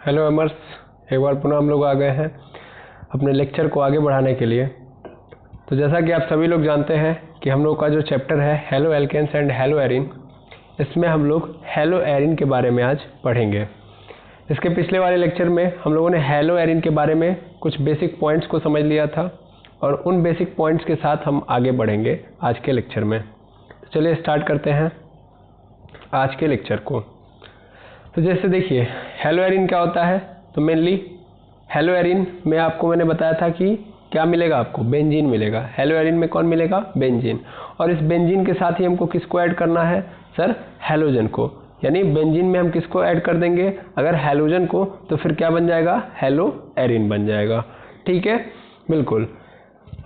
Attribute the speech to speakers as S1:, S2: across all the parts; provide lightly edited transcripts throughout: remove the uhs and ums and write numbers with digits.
S1: Hello अमर्स, एक बार पुनः हम लोग आ गए हैं अपने लेक्चर को आगे बढ़ाने के लिए। तो जैसा कि आप सभी लोग जानते हैं कि हम लोग का जो चैप्टर है haloalkanes and haloarenes, इसमें हम लोग हेलो एरिन के बारे में आज पढ़ेंगे। इसके पिछले वाले लेक्चर में हम लोगों ने हेलो एरिन के बारे में कुछ बेसिक पॉइंट्स को समझ लिया था और उन बेसिक पॉइंट्स के साथ हम आगे बढ़ेंगे आज के लेक्चर में। तो चलिए स्टार्ट करते हैं आज के लेक्चर को। तो जैसे देखिए हेलो एरिन क्या होता है, तो मेनली हेलो एरिन में आपको मैंने बताया था कि क्या मिलेगा, आपको बेंजीन मिलेगा। हेलो एरिन में कौन मिलेगा, बेंजीन। और इस बेंजीन के साथ ही हमको किसको ऐड करना है सर, हैलोजन को। यानी बेंजीन में हम किसको ऐड कर देंगे, अगर हैलोजन को, तो फिर क्या बन जाएगा, हेलो एरिन बन जाएगा। ठीक है, बिल्कुल।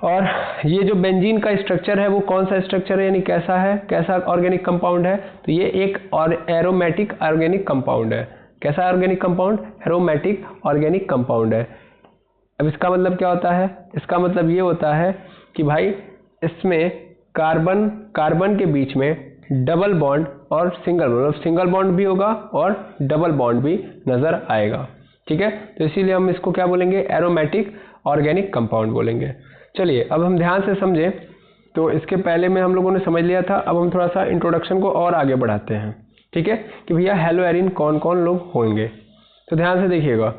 S1: और ये जो बेंजीन का स्ट्रक्चर है वो कौन सा स्ट्रक्चर है, यानी कैसा है, कैसा ऑर्गेनिक कंपाउंड है, तो ये एक और एरोमेटिक ऑर्गेनिक कंपाउंड है। कैसा organic compound, aromatic organic compound है। अब इसका मतलब क्या होता है, इसका मतलब ये होता है कि भाई इसमें कार्बन के बीच में डबल बॉन्ड और सिंगल बॉन्ड भी होगा और डबल बॉन्ड भी नजर आएगा। ठीक है, तो इसीलिए हम इसको क्या बोलेंगे, एरोमेटिक ऑर्गेनिक कंपाउंड बोलेंगे। चलिए अब हम ध्यान से समझें। तो इसके पहले में हम लोगों ने समझ लिया था, अब हम थोड़ा सा इंट्रोडक्शन को और आगे बढ़ाते हैं। ठीक है, कि भैया हेलो एरिन कौन कौन लोग होंगे। तो ध्यान से देखिएगा।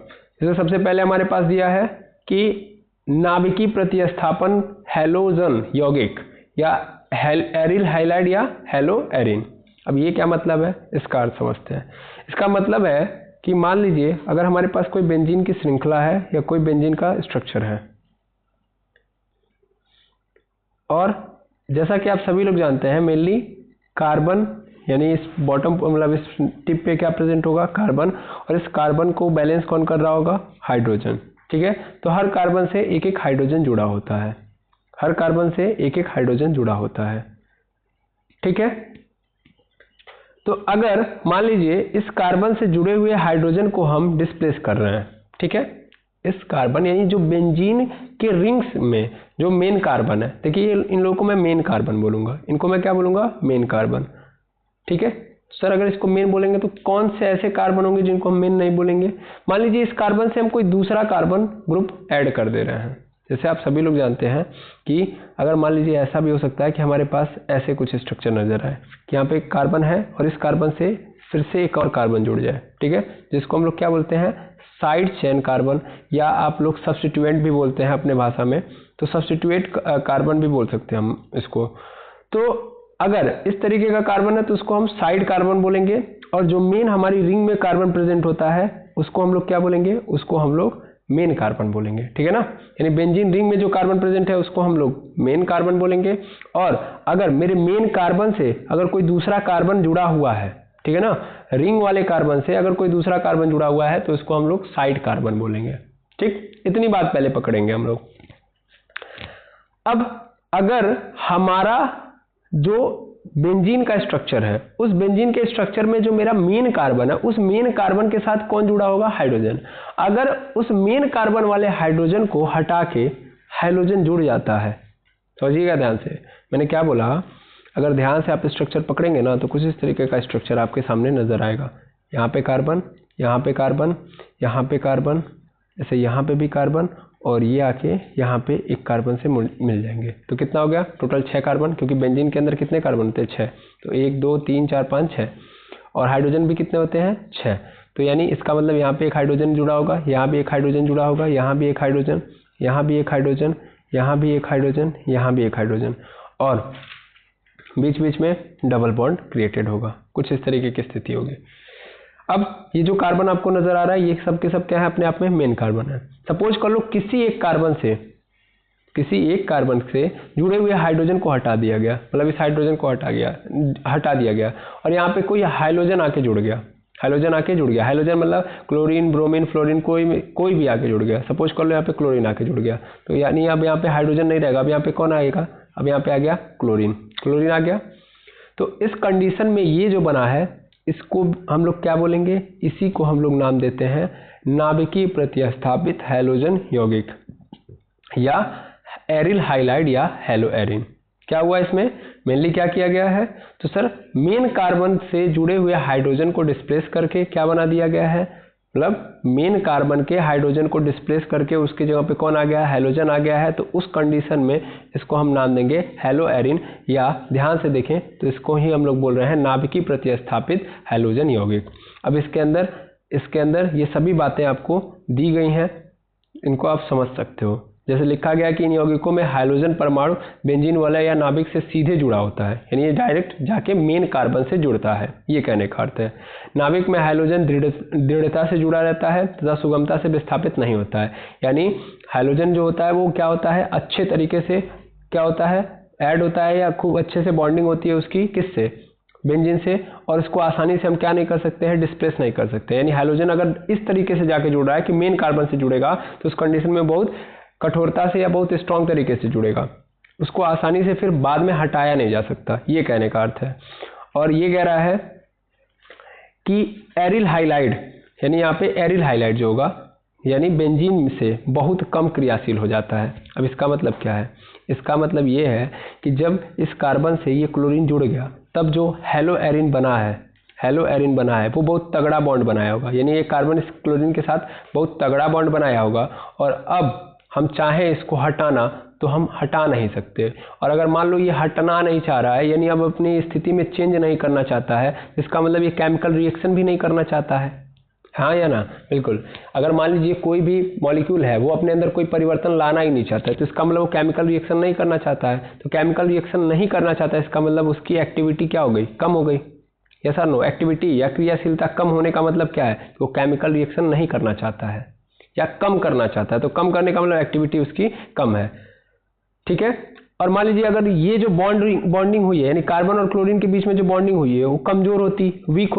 S1: जैसे सबसे पहले हमारे पास दिया है कि नाभिकीय प्रतिस्थापन हैलोजन यौगिक या एरिल हाइलाइड या हेलो एरिन। अब ये क्या मतलब है, इसका अर्थ समझते हैं। इसका मतलब है कि मान लीजिए अगर हमारे पास कोई बेंजीन की श्रृंखला है या कोई बेंजीन का स्ट्रक्चर है, और जैसा कि आप सभी लोग जानते हैं मेनली कार्बन, यानी इस बॉटम मतलब इस टिप पे क्या प्रेजेंट होगा, कार्बन। और इस कार्बन को बैलेंस कौन कर रहा होगा, हाइड्रोजन। ठीक है, तो हर कार्बन से एक एक हाइड्रोजन जुड़ा होता है, हर कार्बन से एक एक हाइड्रोजन जुड़ा होता है। ठीक है, तो अगर मान लीजिए इस कार्बन से जुड़े हुए हाइड्रोजन को हम डिस्प्लेस कर रहे हैं, ठीक है, इस कार्बन यानी जो बेंजीन के रिंग्स में जो मेन कार्बन है, देखिए इन लोगों को मैं मेन कार्बन बोलूंगा, इनको मैं क्या बोलूंगा, मेन कार्बन। ठीक है सर, अगर इसको मेन बोलेंगे तो कौन से ऐसे कार्बन होंगे जिनको हम मेन नहीं बोलेंगे। मान लीजिए इस कार्बन से हम कोई दूसरा कार्बन ग्रुप ऐड कर दे रहे हैं। जैसे आप सभी लोग जानते हैं कि अगर मान लीजिए ऐसा भी हो सकता है कि हमारे पास ऐसे कुछ स्ट्रक्चर नजर आए कि यहाँ पे एक कार्बन है और इस कार्बन से फिर से एक और कार्बन जुड़ जाए। ठीक है, जिसको हम लोग क्या बोलते हैं, साइड चेन कार्बन, या आप लोग सब्स्टिट्यूएंट भी बोलते हैं अपने भाषा में, तो सब्स्टिट्यूएंट कार्बन भी बोल सकते हैं हम इसको। तो अगर इस तरीके का कार्बन है तो उसको हम साइड कार्बन बोलेंगे, और जो मेन हमारी रिंग में कार्बन प्रेजेंट होता है उसको हम लोग क्या बोलेंगे, उसको हम लोग मेन कार्बन बोलेंगे। ठीक है ना, यानी बेंजीन रिंग में जो कार्बन प्रेजेंट है उसको हम लोग मेन कार्बन बोलेंगे। और अगर मेरे मेन कार्बन से अगर कोई दूसरा कार्बन जुड़ा हुआ है, ठीक है ना, रिंग वाले कार्बन से अगर कोई दूसरा कार्बन जुड़ा हुआ है तो इसको हम लोग साइड कार्बन बोलेंगे। ठीक, इतनी बात पहले पकड़ेंगे हम लोग। अब अगर हमारा जो बेंजीन का स्ट्रक्चर है, उस बेंजीन के स्ट्रक्चर में जो मेरा मेन कार्बन है, उस मेन कार्बन के साथ कौन जुड़ा होगा, हाइड्रोजन। अगर उस मेन कार्बन वाले हाइड्रोजन को हटा के हाइड्रोजन जुड़ जाता है, समझिएगा ध्यान से, मैंने क्या बोला, अगर ध्यान से आप स्ट्रक्चर पकड़ेंगे ना तो कुछ इस तरीके का स्ट्रक्चर आपके सामने नजर आएगा। यहाँ पे कार्बन, यहाँ पे कार्बन, यहाँ पे कार्बन, जैसे यहाँ पे भी कार्बन, और ये आके यहाँ पे एक कार्बन से मिल जाएंगे। तो कितना हो गया, टोटल 6 कार्बन, क्योंकि बेंजीन के अंदर कितने कार्बन होते हैं, 6। तो 1 2 3 4 5 6, और हाइड्रोजन भी कितने होते हैं, 6। तो यानी इसका मतलब यहाँ पे एक हाइड्रोजन जुड़ा होगा, यहाँ भी एक हाइड्रोजन जुड़ा होगा, यहाँ भी एक हाइड्रोजन, यहाँ भी एक हाइड्रोजन, यहाँ भी एक हाइड्रोजन, यहाँ भी एक हाइड्रोजन, और बीच बीच में डबल बॉन्ड क्रिएटेड होगा। कुछ इस तरीके की स्थिति होगी। अब ये जो कार्बन आपको नजर आ रहा है ये सब के सब क्या है, अपने आप में मेन कार्बन है। सपोज कर लो किसी एक कार्बन से जुड़े हुए हाइड्रोजन को हटा दिया गया, मतलब इस हाइड्रोजन को हटा दिया गया, और यहाँ पे कोई हाइड्रोजन आके जुड़ गया, हाइड्रोजन मतलब क्लोरीन, ब्रोमीन, फ्लोरीन, कोई भी आके जुड़ गया। सपोज कर लो यहाँ पे क्लोरीन आके जुड़ गया, तो यानी अब यहाँ पे हाइड्रोजन नहीं रहेगा, अब यहाँ पे कौन आएगा, अब यहाँ पे आ गया क्लोरीन आ गया। तो इस कंडीशन में ये जो बना है इसको हम लोग क्या बोलेंगे, इसी को हम लोग नाम देते हैं नाभिकीय प्रतिस्थापित हैलोजन यौगिक या एरिल हाइलाइड या हेलो एरिन। क्या हुआ इसमें, मेनली क्या किया गया है, तो सर मेन कार्बन से जुड़े हुए हाइड्रोजन को डिस्प्लेस करके क्या बना दिया गया है, मतलब मेन कार्बन के हाइड्रोजन को डिस्प्लेस करके उसकी जगह पे कौन आ गया है, हैलोजन आ गया है। तो उस कंडीशन में इसको हम नाम देंगे हेलो एरिन, या ध्यान से देखें तो इसको ही हम लोग बोल रहे हैं नाभिकीय प्रतिस्थापित हैलोजन यौगिक। अब इसके अंदर ये सभी बातें आपको दी गई हैं, इनको आप समझ सकते हो। जैसे लिखा गया कि इन यौगिकों में हाइड्रोजन परमाणु बेंजीन वलय या नाभिक से सीधे जुड़ा होता है, यानी ये डायरेक्ट जाके मेन कार्बन से जुड़ता है, ये कहने का अर्थ है। नाभिक में हाइड्रोजन दृढ़ता से जुड़ा रहता है तथा सुगमता से विस्थापित नहीं होता है, यानी हाइड्रोजन जो होता है वो क्या होता है, अच्छे तरीके से क्या होता है, ऐड होता है या खूब अच्छे से बॉन्डिंग होती है उसकी, किससे, बेंजीन से, और इसको आसानी से हम क्या नहीं कर सकते हैं, डिस्प्लेस नहीं कर सकते। यानी हाइड्रोजन अगर इस तरीके से जाके जुड़ रहा है कि मेन कार्बन से जुड़ेगा तो उस कंडीशन में बहुत कठोरता से या बहुत स्ट्रॉन्ग तरीके से जुड़ेगा, उसको आसानी से फिर बाद में हटाया नहीं जा सकता, ये कहने का अर्थ है। और ये कह रहा है कि एरिल हाइलाइड, यानी यहाँ पे एरिल हाइलाइड जो होगा यानी बेंजीन से बहुत कम क्रियाशील हो जाता है। अब इसका मतलब क्या है, इसका मतलब ये है कि जब इस कार्बन से ये क्लोरीन जुड़ गया तब जो हेलो एरिन बना है वो बहुत तगड़ा बॉन्ड बनाया होगा, यानी ये कार्बन इस क्लोरीन के साथ बहुत तगड़ा बॉन्ड बनाया होगा, और अब हम चाहें इसको हटाना तो हम हटा नहीं सकते। और अगर मान लो ये हटना नहीं चाह रहा है, यानी अब अपनी स्थिति में चेंज नहीं करना चाहता है, इसका मतलब ये केमिकल रिएक्शन भी नहीं करना चाहता है, हाँ या ना, बिल्कुल। अगर मान लीजिए कोई भी मॉलिक्यूल है वो अपने अंदर कोई परिवर्तन लाना ही नहीं चाहता है, तो इसका मतलब वो केमिकल रिएक्शन नहीं करना चाहता है। तो केमिकल रिएक्शन नहीं करना चाहता है, इसका मतलब उसकी एक्टिविटी क्या हो गई, कम हो गई। यस और नो, एक्टिविटी या क्रियाशीलता कम होने का मतलब क्या है, वो केमिकल रिएक्शन नहीं करना चाहता है या कम करना चाहता है, तो कम करने का मतलब एक्टिविटी उसकी कम है, ठीक है। और मान लीजिए अगर ये जो बॉन्डिंग हुई है, यानी कार्बन और क्लोरीन के बीच में जो बॉन्डिंग हुई है वो कमजोर होती, वीक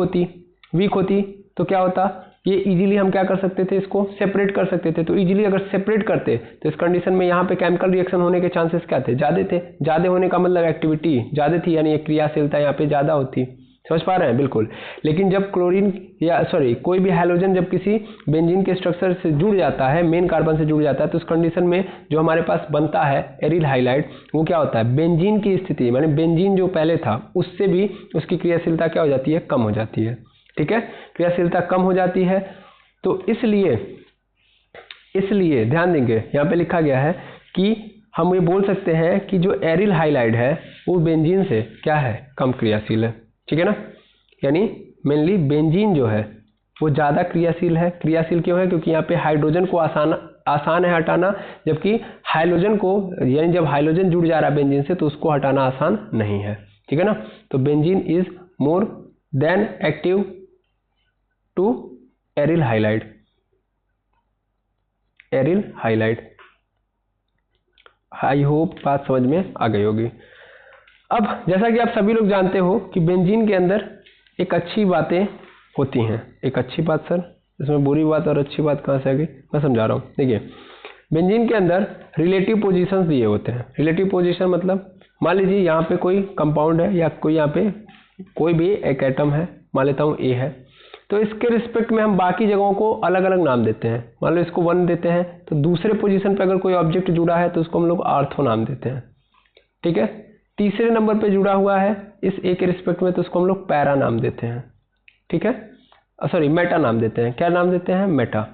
S1: होती, तो क्या होता, ये इजीली हम क्या कर सकते थे, इसको सेपरेट कर सकते थे। तो इजीली अगर सेपरेट करते तो इस कंडीशन में यहाँ पे केमिकल रिएक्शन होने के चांसेस क्या थे, ज़्यादा थे। ज़्यादा होने का मतलब एक्टिविटी ज़्यादा थी, यानी क्रियाशीलता यहाँ पे ज़्यादा होती। समझ पा रहे हैं, बिल्कुल। लेकिन जब कोई भी हैलोजन जब किसी बेंजीन के स्ट्रक्चर से जुड़ जाता है, मेन कार्बन से जुड़ जाता है, तो उस कंडीशन में जो हमारे पास बनता है एरिल हाइलाइड, वो क्या होता है, बेंजीन की स्थिति, माने बेंजीन जो पहले था उससे भी उसकी क्रियाशीलता क्या हो जाती है, कम हो जाती है, ठीक है। क्रियाशीलता कम हो जाती है, तो इसलिए ध्यान देंगे, यहाँ पे लिखा गया है कि हम ये बोल सकते हैं कि जो एरिल हाइलाइड है वो बेंजीन से क्या है, कम क्रियाशील है, ठीक है ना। यानी मेनली बेंजीन जो है वो ज़्यादा क्रियाशील है। क्रियाशील क्यों है, क्योंकि यहाँ पे हाइड्रोजन को आसान है हटाना, जबकि हाइड्रोजन को, यानी जब हाइड्रोजन जुड़ जा रहा है बेंजीन से तो उसको हटाना आसान नहीं है, ठीक है ना। तो benzene is more than active to aryl halide. I hope बात समझ में आ गई होगी। अब जैसा कि आप सभी लोग जानते हो कि बेंजीन के अंदर एक अच्छी बातें होती हैं। एक अच्छी बात सर, इसमें बुरी बात और अच्छी बात कहाँ से आ गई, मैं समझा रहा हूँ। देखिए, बेंजीन के अंदर रिलेटिव पोजीशंस दिए होते हैं। रिलेटिव पोजीशन मतलब मान लीजिए यहाँ पे कोई कंपाउंड है या कोई यहाँ पे कोई भी एक एटम है, मान लेता हूँ ए है, तो इसके रिस्पेक्ट में हम बाकी जगहों को अलग अलग नाम देते हैं। मान लो इसको 1 देते हैं, तो दूसरे पोजीशन पे अगर कोई ऑब्जेक्ट जुड़ा है तो उसको हम लोग आर्थो नाम देते हैं, ठीक है। तीसरे नंबर पे जुड़ा हुआ है इस ए के रिस्पेक्ट में, तो उसको हम लोग पैरा नाम देते हैं, ठीक है, सॉरी मेटा नाम देते हैं। क्या नाम देते हैं, मेटा।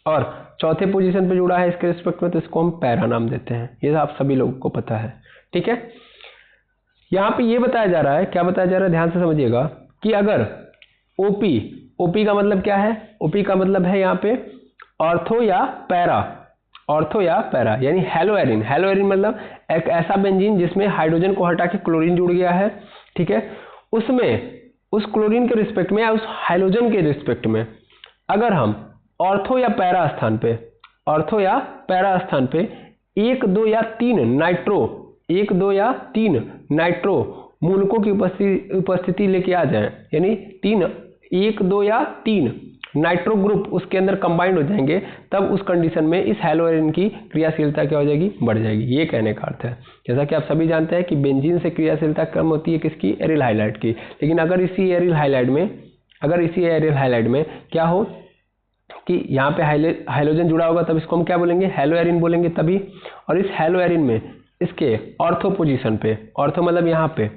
S1: और चौथे पोजीशन पे जुड़ा है इसके रिस्पेक्ट में, तो इसको हम पैरा नाम देते हैं। ये आप सभी लोगों को पता है, ठीक है। यहाँ पे ये बताया जा रहा है, क्या बताया जा रहा है, ध्यान से समझिएगा, कि अगर ओपी का मतलब क्या है, ओपी का मतलब है यहाँ पे ऑर्थो या पैरा, यानी हेलो एरिन मतलब एक ऐसा बेंजीन जिसमें हाइड्रोजन को हटा के क्लोरीन जुड़ गया है, ठीक है। उसमें उस क्लोरीन के रिस्पेक्ट में या उस हाइड्रोजन के रिस्पेक्ट में अगर हम ऑर्थो या पैरा स्थान पे 1, 2 या 3 नाइट्रो मूलकों की उपस्थिति लेके आ जाए, यानी 1, 2 या 3 नाइट्रो ग्रुप उसके अंदर कंबाइंड हो जाएंगे, तब उस कंडीशन में इस हेलो एरिन की क्रियाशीलता क्या हो जाएगी, बढ़ जाएगी। ये कहने का अर्थ है। जैसा कि आप सभी जानते हैं कि बेंजीन से क्रियाशीलता कम होती है किसकी, एरिल हाइलाइड की। लेकिन अगर इसी एरिल हाइलाइड में क्या हो कि यहाँ पे हाइड्रोजन जुड़ा होगा, तब इसको हम क्या बोलेंगे, हेलो एरिन बोलेंगे तभी। और इस हेलो एरिन में इसके ऑर्थो पोजीशन पे, ऑर्थो मतलब यहाँ पे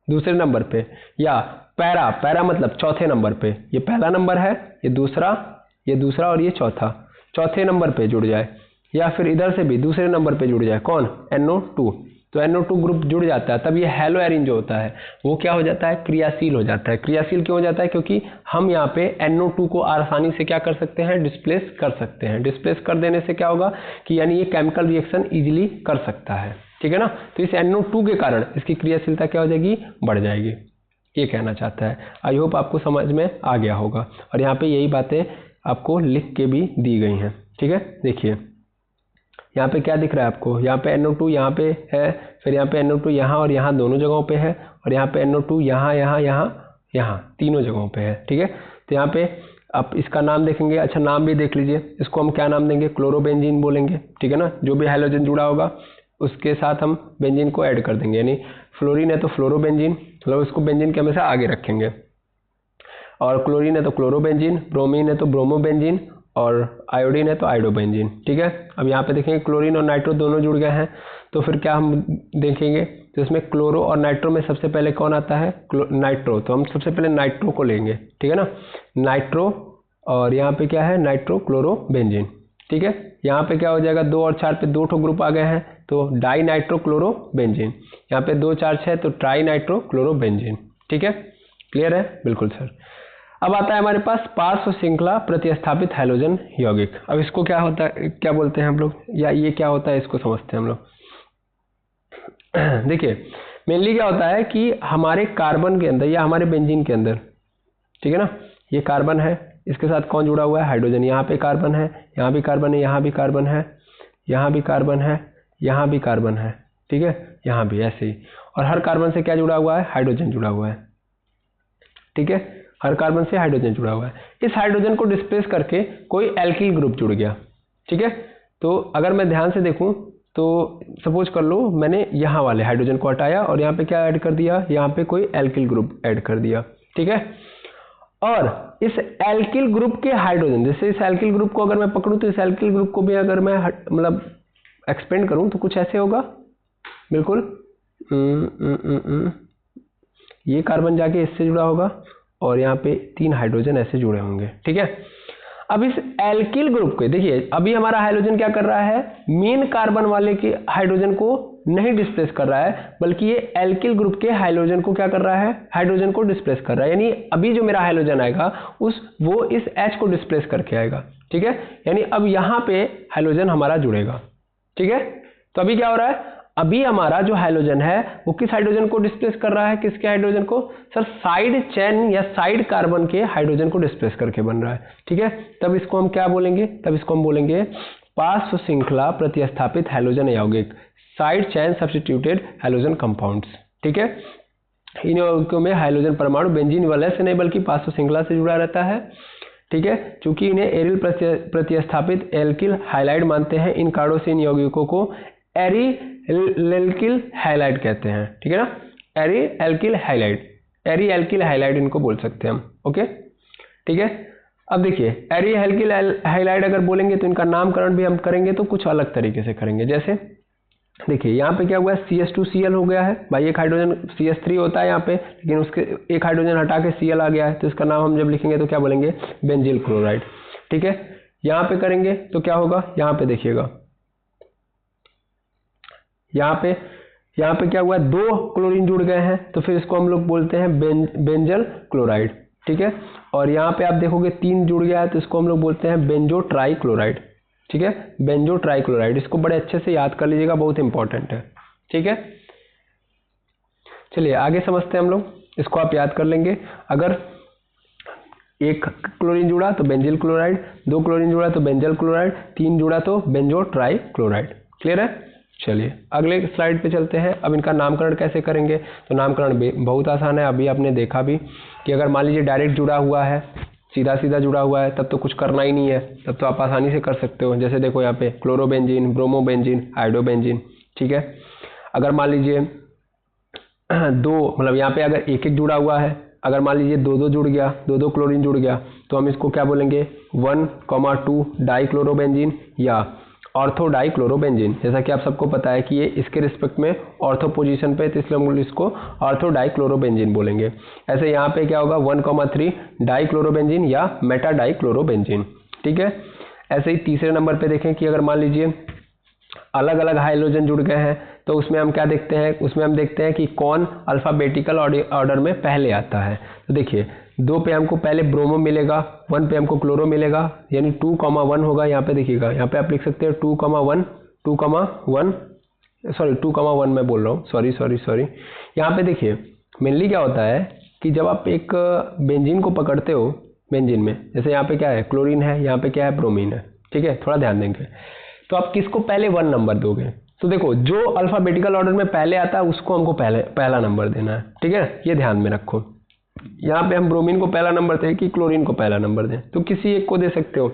S1: दूसरे नंबर पे, या पैरा, पैरा मतलब चौथे नंबर पे, ये पहला नंबर है, ये दूसरा और ये चौथे नंबर पे जुड़ जाए, या फिर इधर से भी दूसरे नंबर पे जुड़ जाए, कौन, NO2, तो NO2 ग्रुप जुड़ जाता है, तब ये हेलोएरिन जो होता है वो क्या हो जाता है, क्रियाशील हो जाता है। क्रियाशील क्यों हो जाता है, क्योंकि हम यहाँ पे NO2 को आसानी से क्या कर सकते हैं, डिस्प्लेस कर सकते हैं। डिस्प्लेस कर देने से क्या होगा कि यानी ये केमिकल रिएक्शन इजीली कर सकता है, ठीक है ना। तो इस NO2 के कारण इसकी क्रियाशीलता क्या हो जाएगी, बढ़ जाएगी, ये कहना चाहता है। आई होप आपको समझ में आ गया होगा, और यहाँ पे यही बातें आपको लिख के भी दी गई हैं, ठीक है। देखिए यहाँ पे क्या दिख रहा है आपको, यहाँ पे NO2 यहाँ पे है, फिर यहाँ पे NO2 यहाँ और यहाँ दोनों जगहों पे है, और यहाँ पे NO2 यहाँ तीनों जगहों पे है, ठीक है। तो यहाँ पे आप इसका नाम देखेंगे, अच्छा नाम भी देख लीजिए, इसको हम क्या नाम देंगे, क्लोरोबेंजीन बोलेंगे, ठीक है ना। जो भी हाइड्रोजन जुड़ा होगा उसके साथ हम बेंजीन को ऐड कर देंगे, यानी फ्लोरीन है तो फ्लोरोबेंजीन, मतलब उसको बेंजीन के हमेशा आगे रखेंगे, और क्लोरीन है तो क्लोरोबेंजीन, ब्रोमीन है तो ब्रोमोबेंजीन, और आयोडीन है तो आयोडोबेंजीन, ठीक है। अब यहाँ पे देखेंगे क्लोरीन और नाइट्रो दोनों जुड़ गए हैं, तो फिर क्या हम देखेंगे, तो इसमें क्लोरो और नाइट्रो में सबसे पहले कौन आता है, नाइट्रो, तो हम सबसे पहले नाइट्रो को लेंगे, ठीक है ना, नाइट्रो, और यहाँ पे क्या है, नाइट्रो क्लोरोबेंजीन, ठीक है। यहाँ पे क्या हो जाएगा, 2 और 4 पे 2 ठो ग्रुप आ गए हैं, तो डाई नाइट्रो क्लोरोबेंजीन, यहाँ पे 2 4 6 तो ट्राई नाइट्रो क्लोरोबेंजीन, ठीक है। क्लियर है, बिल्कुल सर। अब आता है हमारे पास पार्श्व श्रृंखला प्रतिस्थापित हैलोजन यौगिक। अब इसको क्या होता है, क्या बोलते हैं हम लोग, या ये क्या होता है, इसको समझते हैं हम लोग। देखिए मेनली क्या होता है कि हमारे कार्बन के अंदर या हमारे बेंजीन के अंदर, ठीक है ना, ये कार्बन है, इसके साथ कौन जुड़ा हुआ है, हाइड्रोजन। यहाँ पे कार्बन है, यहाँ भी कार्बन है, यहाँ भी कार्बन है, यहाँ भी कार्बन है, यहाँ भी कार्बन है, ठीक है, यहाँ भी ऐसे ही, और हर कार्बन से क्या जुड़ा हुआ है, हाइड्रोजन जुड़ा हुआ है, ठीक है, हर कार्बन से हाइड्रोजन जुड़ा हुआ है। इस हाइड्रोजन को डिस्प्लेस करके कोई एल्किल ग्रुप जुड़ गया, ठीक है। तो अगर मैं ध्यान से देखूं तो सपोज कर लो मैंने यहाँ वाले हाइड्रोजन को हटाया और यहाँ पे क्या ऐड कर दिया, यहाँ पे कोई एल्किल ग्रुप ऐड कर दिया, ठीक है। और इस एल्किल ग्रुप के हाइड्रोजन, जैसे इस एल्किल ग्रुप को अगर मैं पकड़ूं तो इस एल्किल ग्रुप को भी अगर मैं मतलब एक्सपेंड करूं तो कुछ ऐसे होगा, बिल्कुल ये कार्बन जाके इससे जुड़ा होगा और यहाँ पे 3 हाइड्रोजन ऐसे जुड़े होंगे, ठीक है। अब इस एल्किल ग्रुप के देखिए, अभी हमारा हाइड्रोजन क्या कर रहा है, मेन कार्बन वाले के हाइड्रोजन को नहीं डिस्प्लेस कर रहा है, बल्कि ये एल्किल ग्रुप के हाइड्रोजन को क्या कर रहा है, हाइड्रोजन को डिस्प्लेस कर रहा है। यानी अभी जो मेरा हाइड्रोजन आएगा वो इस H को डिस्प्लेस करके आएगा, ठीक है। यानी अब यहाँ पे हाइड्रोजन हमारा जुड़ेगा, ठीक है। तो अभी क्या हो रहा है, अभी हमारा जो हाइड्रोजन है वो किस हाइड्रोजन को डिस्प्लेस कर रहा है, किसके हाइड्रोजन को, सर साइड चेन या साइड कार्बन के हाइड्रोजन को डिस्प्लेस करके बन रहा है, ठीक है। तब इसको हम क्या बोलेंगे, तब इसको हम बोलेंगे पार्श्व श्रृंखला प्रतिस्थापित हाइड्रोजन यौगिक, side chain substituted hydrogen compounds, ठीक है। इन यौगिकों में हाइड्रोजन परमाणु बेंजीन वलय से नहीं बल्कि पार्श्व श्रृंखला से जुड़ा रहता है, ठीक है। चूंकि इन्हें एरिल प्रतिस्थापित एल्किल हाइलाइड मानते हैं, इन कारणों से इन यौगिकों को एरी-एल्किल हाइलाइड कहते हैं, ठीक है ना, एरी-एल्किल हाइलाइड इनको बोल सकते हैं हम, ओके, ठीक है। अब देखिए एरी-एल्किल हाइलाइड अगर बोलेंगे तो इनका नामकरण भी हम करेंगे तो कुछ अलग तरीके से करेंगे। जैसे देखिए यहाँ पे क्या हुआ है, CH2Cl हो गया है भाई, एक हाइड्रोजन CH3 होता है यहाँ पे, लेकिन उसके एक हाइड्रोजन हटा के Cl आ गया है, तो इसका नाम हम जब लिखेंगे तो क्या बोलेंगे, बेंजील क्लोराइड, ठीक है। यहाँ पे करेंगे तो क्या होगा, यहाँ पे देखिएगा, यहाँ पे क्या हुआ है, 2 क्लोरीन जुड़ गए हैं, तो फिर इसको हम लोग बोलते हैं बेंजल क्लोराइड, ठीक है। और यहाँ पे आप देखोगे 3 जुड़ गया है, तो इसको हम लोग बोलते हैं बेंजो ट्राई क्लोराइड, ठीक है, बेंजो ट्राई क्लोराइड। इसको बड़े अच्छे से याद कर लीजिएगा, बहुत इंपॉर्टेंट है, ठीक है। चलिए आगे समझते हैं हम लोग, इसको आप याद कर लेंगे। अगर 1 क्लोरीन जुड़ा तो बेंजिल क्लोराइड, 2 क्लोरीन जुड़ा तो बेंजल क्लोराइड, 3 जुड़ा तो बेंजो ट्राई क्लोराइड, क्लियर है। चलिए अगले स्लाइड पे चलते हैं। अब इनका नामकरण कैसे करेंगे, तो नामकरण बहुत आसान है। अभी आपने देखा भी कि अगर मान लीजिए डायरेक्ट जुड़ा हुआ है, सीधा सीधा जुड़ा हुआ है, तब तो कुछ करना ही नहीं है, तब तो आप आसानी से कर सकते हो। जैसे देखो यहाँ पे क्लोरोबेंजीन, ब्रोमोबेंजीन, आयोडोबेंजीन, ठीक है। अगर मान लीजिए 2 मतलब यहाँ पे अगर 1-1 जुड़ा हुआ है, अगर मान लीजिए 2-2 जुड़ गया, 2-2 क्लोरीन जुड़ गया, तो हम इसको क्या बोलेंगे, 1,2 डाई क्लोरोबेंजीन या ऑर्थो डाइक्लोरोबेंजीन। जैसा कि आप सबको पता है कि ये इसके रिस्पेक्ट में ऑर्थो पोजीशन पे है, तो इसलिए हम इसको ऑर्थो डाइक्लोरोबेंजीन बोलेंगे। ऐसे यहाँ पे क्या होगा 1,3 डाइक्लोरोबेंजीन या मेटा डाइक्लोरोबेंजीन। ठीक है, ऐसे ही तीसरे नंबर पे देखें कि अगर मान लीजिए अलग अलग हाइड्रोजन जुड़ गए हैं तो उसमें हम क्या देखते हैं, उसमें हम देखते हैं कि कौन अल्फाबेटिकल ऑर्डर में पहले आता है। तो देखिए 2 पे हमको पहले ब्रोमो मिलेगा, 1 पे हमको क्लोरो मिलेगा, यानी 2,1 होगा। यहाँ पे देखिएगा, यहाँ पे आप लिख सकते हैं 2,1 2,1 मैं बोल रहा हूँ, सॉरी। यहाँ पे देखिए मेनली क्या होता है कि जब आप एक बेंजीन को पकड़ते हो, बेंजीन में जैसे यहाँ पे क्या है क्लोरीन है, यहाँ पे क्या है ब्रोमीन है। ठीक है, थोड़ा ध्यान देंगे। तो आप किसको पहले 1 नंबर दोगे? तो देखो जो अल्फाबेटिकल ऑर्डर में पहले आता है उसको हमको पहला नंबर देना है। ठीक है, ये ध्यान में रखो। यहाँ पे हम ब्रोमीन को पहला नंबर दें कि क्लोरीन को पहला नंबर दें, तो किसी एक को दे सकते हो।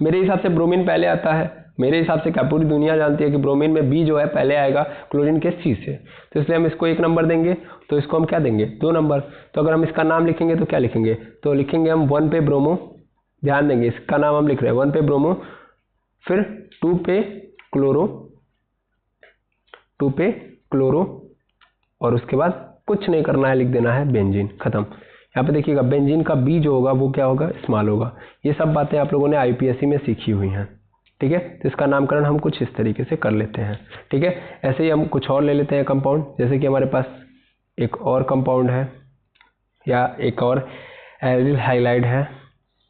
S1: मेरे हिसाब से ब्रोमीन पहले आता है, मेरे हिसाब से क्या पूरी दुनिया जानती है कि ब्रोमीन में बी जो है पहले आएगा क्लोरीन के सी से, तो इसलिए हम इसको 1 नंबर देंगे। तो इसको हम क्या देंगे 2 नंबर। तो अगर हम इसका नाम लिखेंगे तो क्या लिखेंगे, तो लिखेंगे हम 1 पे ब्रोमो, ध्यान देंगे इसका नाम हम लिख रहे हैं 1 पे ब्रोमो, फिर 2 पे क्लोरो और उसके बाद कुछ नहीं करना है, लिख देना है बेंजीन, खत्म। यहाँ पे देखिएगा बेंजीन का बी जो होगा वो क्या होगा स्मॉल होगा। ये सब बातें आप लोगों ने आईपीएससी में सीखी हुई हैं। ठीक है, तो इसका नामकरण हम कुछ इस तरीके से कर लेते हैं। ठीक है, ऐसे ही हम कुछ और ले लेते हैं कंपाउंड, जैसे कि हमारे पास एक और कंपाउंड है या एक और एल्डिल हाइलाइड है।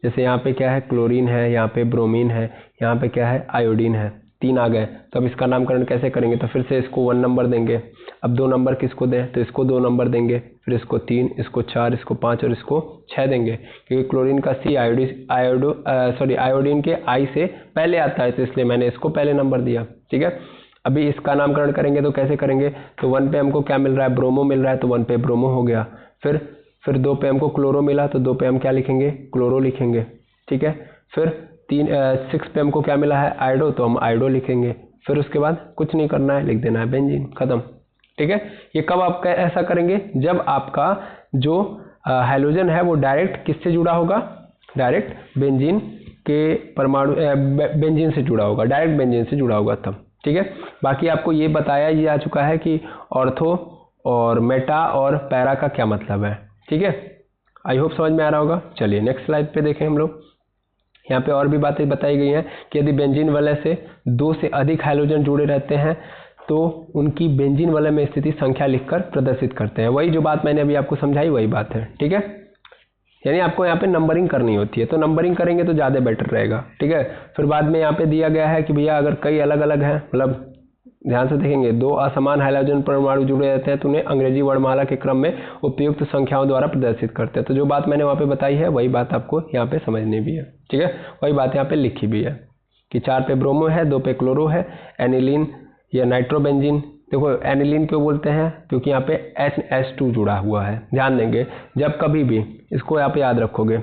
S1: जैसे यहाँ पे क्या है क्लोरीन है, यहाँ पे ब्रोमीन है, यहाँ पे क्या है आयोडीन है, 3 आ गए। तो अब इसका नामकरण कैसे करेंगे, तो फिर से इसको 1 नंबर देंगे। अब 2 नंबर किसको दें, तो इसको 2 नंबर देंगे, फिर इसको 3, इसको 4, इसको 5 और इसको 6 देंगे, क्योंकि क्लोरीन का सी आयोडीन के आई से पहले आता है, तो इसलिए मैंने इसको पहले नंबर दिया। ठीक है, अभी इसका नामकरण करेंगे तो कैसे करेंगे, तो 1 पे हमको क्या मिल रहा है ब्रोमो मिल रहा है, तो 1 पे ब्रोमो हो गया। फिर 2 पे हमको क्लोरो मिला, तो 2 पे हम क्या लिखेंगे क्लोरो लिखेंगे। ठीक है, फिर 6 पे हमको क्या मिला है आयोडो, तो हम आयोडो लिखेंगे। फिर उसके बाद कुछ नहीं करना है, लिख देना है बेंजीन, खत्म। ठीक है, ये कब आप ऐसा करेंगे, जब आपका जो हाइड्रोजन है वो डायरेक्ट किससे जुड़ा होगा, डायरेक्ट बेंजीन के परमाणु बेंजीन से जुड़ा होगा, डायरेक्ट बेंजीन से जुड़ा होगा तब। ठीक है, बाकी आपको ये बताया ही जा चुका है कि ऑर्थो और मेटा और पैरा का क्या मतलब है। ठीक है, आई होप समझ में आ रहा होगा। चलिए नेक्स्ट स्लाइड पे देखें हम लोग। यहाँ पे और भी बातें बताई गई हैं कि यदि बेंजीन वलय से 2 से अधिक हाइड्रोजन जुड़े रहते हैं तो उनकी बेंजीन वलय में स्थिति संख्या लिखकर प्रदर्शित करते हैं। वही जो बात मैंने अभी आपको समझाई वही बात है। ठीक है, यानी आपको यहाँ पे नंबरिंग करनी होती है, तो नंबरिंग करेंगे तो ज़्यादा बेटर रहेगा। ठीक है, फिर बाद में यहाँ पे दिया गया है कि भैया अगर कई अलग अलग हैं, मतलब ध्यान से देखेंगे 2 असमान हाइड्रोजन परमाणु जुड़े रहते हैं तो उन्हें अंग्रेजी वर्णमाला के क्रम में उपयुक्त संख्याओं द्वारा प्रदर्शित करते हैं। तो जो बात मैंने वहाँ पे बताई है वही बात आपको यहाँ पे समझनी भी है। ठीक है, वही बात यहाँ पे लिखी भी है कि 4 पे ब्रोमो है, 2 पे क्लोरो है, एनिलीन या नाइट्रोबेंजीन। देखो एनिलीन क्यों बोलते हैं, क्योंकि यहाँ पे NH2 जुड़ा हुआ है। ध्यान देंगे जब कभी भी इसको यहाँ पे याद रखोगे,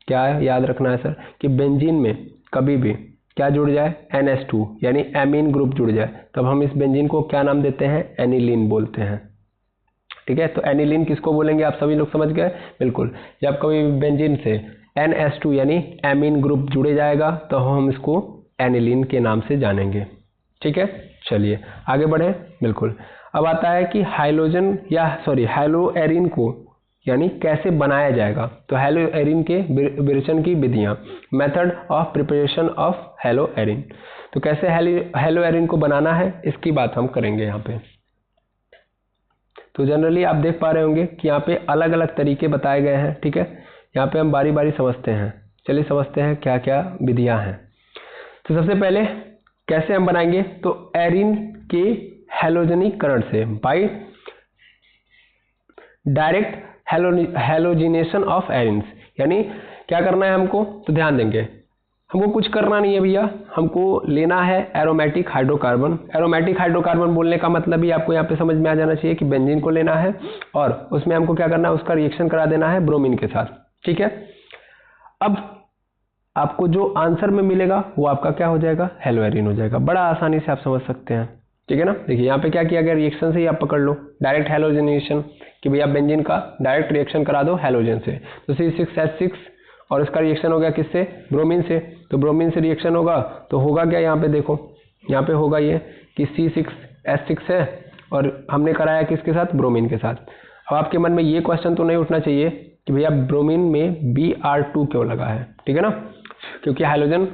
S1: क्या याद रखना है सर, कि बेंजीन में कभी भी क्या जुड़ जाए NH2 यानी एमीन ग्रुप जुड़ जाए, तब हम इस बेंजीन को क्या नाम देते हैं एनिलीन बोलते हैं। ठीक है, तो एनिलीन किसको बोलेंगे आप सभी लोग समझ गए, बिल्कुल। जब कभी बेंजीन से NH2 यानी एमीन ग्रुप जुड़े जाएगा तो हम इसको एनिलीन के नाम से जानेंगे। ठीक है, चलिए आगे बढ़े। बिल्कुल, अब आता है कि हैलोएरिन को यानी कैसे बनाया जाएगा। तो हैलोएरिन के विरेचन की विधियां, मेथड ऑफ प्रिपरेशन ऑफ हैलोएरिन। तो कैसे हैलोएरिन को बनाना है इसकी बात हम करेंगे यहाँ पे। तो जनरली आप देख पा रहे होंगे कि यहाँ पे अलग अलग तरीके बताए गए हैं। ठीक है, यहाँ पे हम बारी बारी समझते हैं। चलिए समझते हैं क्या क्या विधियां हैं। तो सबसे पहले कैसे हम बनाएंगे, तो एरिन के हैलोजनीकरण से, by direct halogenation of arenes. यानी क्या करना है हमको, तो ध्यान देंगे हमको कुछ करना नहीं है भैया, हमको लेना है एरोमेटिक हाइड्रोकार्बन। एरोमेटिक हाइड्रोकार्बन बोलने का मतलब ही आपको यहाँ पे समझ में आ जाना चाहिए कि बेंजीन को लेना है और उसमें हमको क्या करना है, उसका रिएक्शन करा देना है ब्रोमीन के साथ। ठीक है, अब आपको जो आंसर में मिलेगा वो आपका क्या हो जाएगा, हैलोएरिन हो जाएगा। बड़ा आसानी से आप समझ सकते हैं। ठीक है ना, देखिए यहाँ पे क्या किया गया, रिएक्शन से ही आप पकड़ लो, डायरेक्ट हैलोजिनेशन कि भैया बेंजीन का डायरेक्ट रिएक्शन करा दो हैलोजन से। तो C6H6 और इसका रिएक्शन हो गया किससे, ब्रोमीन से। तो ब्रोमीन से रिएक्शन होगा तो होगा क्या, यहाँ पे देखो, यहाँ पे होगा ये कि C6H6 है और हमने कराया किसके साथ, ब्रोमीन के साथ। अब आपके मन में ये क्वेश्चन तो नहीं उठना चाहिए कि भैया ब्रोमीन में Br2 क्यों लगा है, ठीक है ना, क्योंकि हाइड्रोजन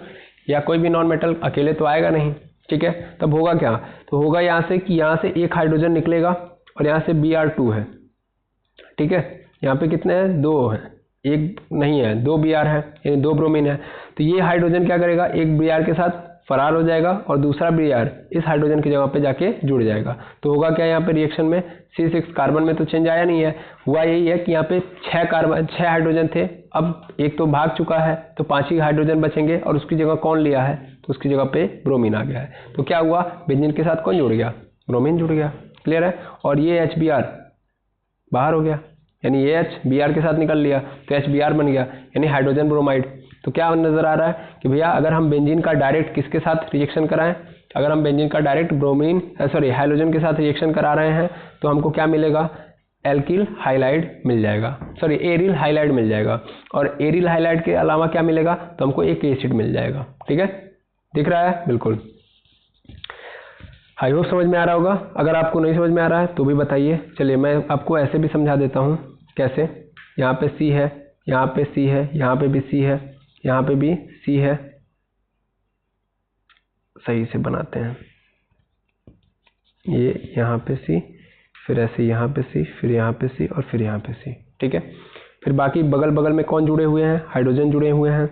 S1: या कोई भी नॉन मेटल अकेले तो आएगा नहीं, ठीक है। तब होगा क्या, तो होगा यहाँ से कि यहाँ से एक हाइड्रोजन निकलेगा और यहाँ से Br2 है, ठीक है। यहाँ पे कितने हैं, 2 हैं, एक नहीं है, 2 Br है, यानी 2 ब्रोमीन है। तो ये हाइड्रोजन क्या करेगा, एक Br के साथ फरार हो जाएगा और दूसरा Br इस हाइड्रोजन की जगह पे जाके जुड़ जाएगा। तो होगा क्या, यहाँ पे रिएक्शन में C6 कार्बन में तो चेंज आया नहीं है, हुआ यही है कि यहाँ पे 6 हाइड्रोजन थे, अब एक तो भाग चुका है तो 5 ही हाइड्रोजन बचेंगे और उसकी जगह कौन लिया है, तो उसकी जगह पे ब्रोमीन आ गया है। तो क्या हुआ, बेंजीन के साथ कौन जुड़ गया, ब्रोमीन जुड़ गया, क्लियर है। और ये HBr बाहर हो गया, यानी ये H Br के साथ निकल लिया तो HBr बन गया, यानी हाइड्रोजन ब्रोमाइड। तो क्या नजर आ रहा है कि भैया अगर हम बेंजीन का डायरेक्ट किसके साथ रिएक्शन कराएं, अगर हम बेंजीन का डायरेक्ट हाइड्रोजन के साथ रिएक्शन करा रहे हैं तो हमको क्या मिलेगा, एल्किल हाइलाइड मिल जाएगा, एरिल हाइलाइड मिल जाएगा। और एरिल हाइलाइड के अलावा क्या मिलेगा, तो हमको एक एसिड मिल जाएगा, ठीक है, दिख रहा है, बिल्कुल। आई होप समझ में आ रहा होगा, अगर आपको नहीं समझ में आ रहा है तो भी बताइए। चलिए मैं आपको ऐसे भी समझा देता हूँ, कैसे, यहाँ पे C है, यहाँ पे C है, यहाँ पे भी C है, यहाँ पे भी C है, सही से बनाते हैं, ये यहाँ पे C, फिर ऐसे यहाँ पे C, फिर यहाँ पे C और फिर यहाँ पे C, ठीक है। फिर बाकी बगल बगल में कौन जुड़े हुए हैं, हाइड्रोजन जुड़े हुए हैं,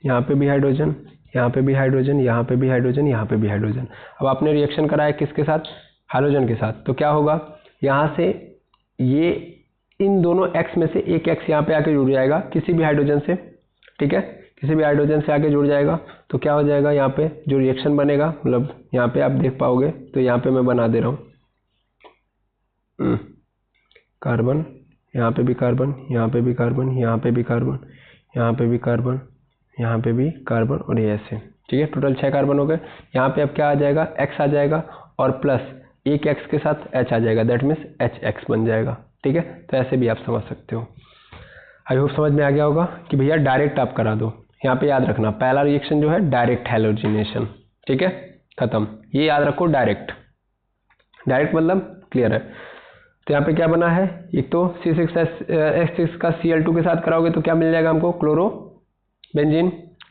S1: यहाँ पे भी हाइड्रोजन, यहाँ पे भी हाइड्रोजन, यहाँ पे भी हाइड्रोजन, यहाँ पे भी हाइड्रोजन। अब आपने रिएक्शन कराया किसके साथ, हाइड्रोजन के साथ, तो क्या होगा, यहाँ से ये इन दोनों X में से एक X यहाँ पे आके जुड़ जाएगा किसी भी हाइड्रोजन से, ठीक है, किसी भी हाइड्रोजन से आके जुड़ जाएगा। तो क्या हो जाएगा, यहाँ पे जो रिएक्शन बनेगा, मतलब यहाँ पे आप देख पाओगे, तो यहाँ पे मैं बना दे रहा हूँ कार्बन, यहाँ पे भी कार्बन, यहाँ पे भी कार्बन, यहाँ पे भी कार्बन, यहाँ पे भी कार्बन, यहाँ पे भी कार्बन और ये ऐसे, ठीक है, टोटल 6 कार्बन हो गए। यहाँ पे अब क्या आ जाएगा, X आ जाएगा और प्लस एक X के साथ H आ जाएगा, दैट मीन्स HX बन जाएगा, ठीक है। तो ऐसे भी आप समझ सकते हो। आई होप समझ में आ गया होगा कि भैया डायरेक्ट आप करा दो। यहाँ पे याद रखना पहला रिएक्शन जो है डायरेक्ट हैलोजिनेशन, ठीक है, खत्म, ये याद रखो, डायरेक्ट मतलब क्लियर है। तो यहाँ पे क्या बना है, एक तो C6H6 का Cl2 के साथ कराओगे तो क्या मिल जाएगा हमको,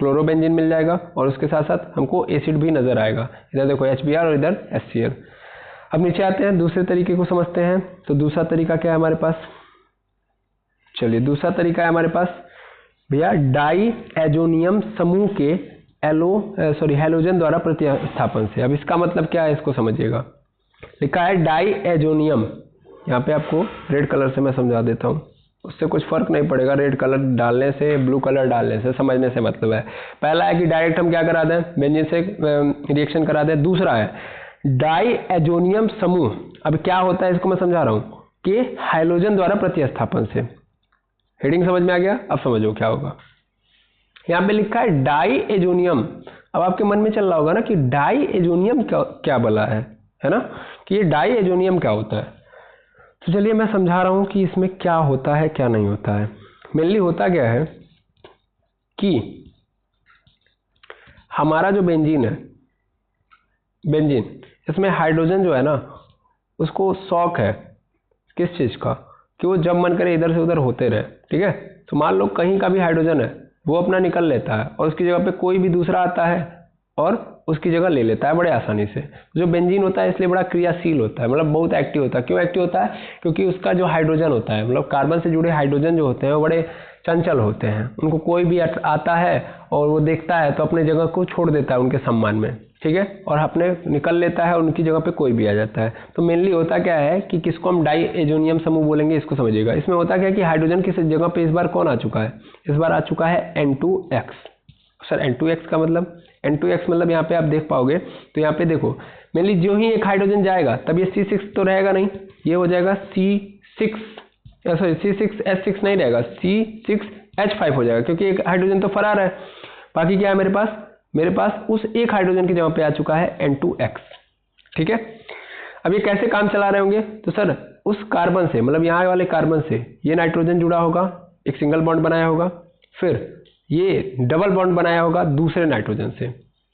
S1: क्लोरोबेंजीन मिल जाएगा और उसके साथ साथ हमको एसिड भी नजर आएगा, इधर देखो HBr और इधर HCl। अब नीचे आते हैं, दूसरे तरीके को समझते हैं। तो दूसरा तरीका क्या है हमारे पास, चलिए दूसरा तरीका है हमारे पास भैया डाई एजोनियम समूह के हैलोजन द्वारा प्रतिस्थापन से। अब इसका मतलब क्या है, इसको समझिएगा, लिखा है डाई एजोनियम, यहाँ पे आपको रेड कलर से मैं समझा देता हूँ, उससे कुछ फर्क नहीं पड़ेगा, रेड कलर डालने से ब्लू कलर डालने से, समझने से मतलब है। पहला है कि डायरेक्ट हम क्या करा दें, बेंजीन से रिएक्शन करा दें। दूसरा है डाई एजोनियम समूह। अब क्या होता है इसको मैं समझा रहा हूँ कि हाइड्रोजन द्वारा प्रतिस्थापन से। हेडिंग समझ में आ गया, अब समझो क्या होगा। यहाँ पे लिखा है डाई एजोनियम। अब आपके मन में चल रहा होगा ना कि डाई एजोनियम क्या बला है ना, कि ये डाई एजोनियम क्या होता है। तो चलिए मैं समझा रहा हूँ कि इसमें क्या होता है क्या नहीं होता है। मेनली होता क्या है कि हमारा जो बेंजीन है, इसमें हाइड्रोजन जो है ना, उसको शौक है किस चीज़ का, कि वो जब मन करे इधर से उधर होते रहे, ठीक है। तो मान लो कहीं का भी हाइड्रोजन है, वो अपना निकल लेता है और उसकी जगह पे कोई भी दूसरा आता है और उसकी जगह ले लेता है बड़े आसानी से। जो बेंजीन होता है इसलिए बड़ा क्रियाशील होता है, मतलब बहुत एक्टिव होता है। क्यों एक्टिव होता है, क्योंकि उसका जो हाइड्रोजन होता है, मतलब कार्बन से जुड़े हाइड्रोजन जो होते हैं वो बड़े चंचल होते हैं। उनको कोई भी आता है और वो देखता है तो अपने जगह को छोड़ देता है उनके सम्मान में, ठीक है, और अपने निकल लेता है, उनकी जगह पे कोई भी आ जाता है। तो मेनली होता क्या है कि किसको हम डाई एजोनियम समूह बोलेंगे, इसको समझिएगा। इसमें होता क्या है कि हाइड्रोजन की जगह पे इस बार कौन आ चुका है, इस बार आ चुका है N2X। सर N2X का मतलब, N2X मतलब यहाँ पे आप देख पाओगे, तो यहाँ पे देखो मेनली जो ही एक हाइड्रोजन जाएगा तब ये C6 तो रहेगा नहीं, ये हो जाएगा C6H6 नहीं रहेगा, C6H5 हो जाएगा, क्योंकि एक हाइड्रोजन तो फरार है। बाकी क्या है मेरे पास उस एक हाइड्रोजन की जगह पे आ चुका है N2X, ठीक है। अब ये कैसे काम चला रहे होंगे, तो सर उस कार्बन से, मतलब यहाँ वाले कार्बन से ये नाइट्रोजन जुड़ा होगा एक सिंगल बॉन्ड बनाया होगा, फिर ये डबल बॉन्ड बनाया होगा दूसरे नाइट्रोजन से।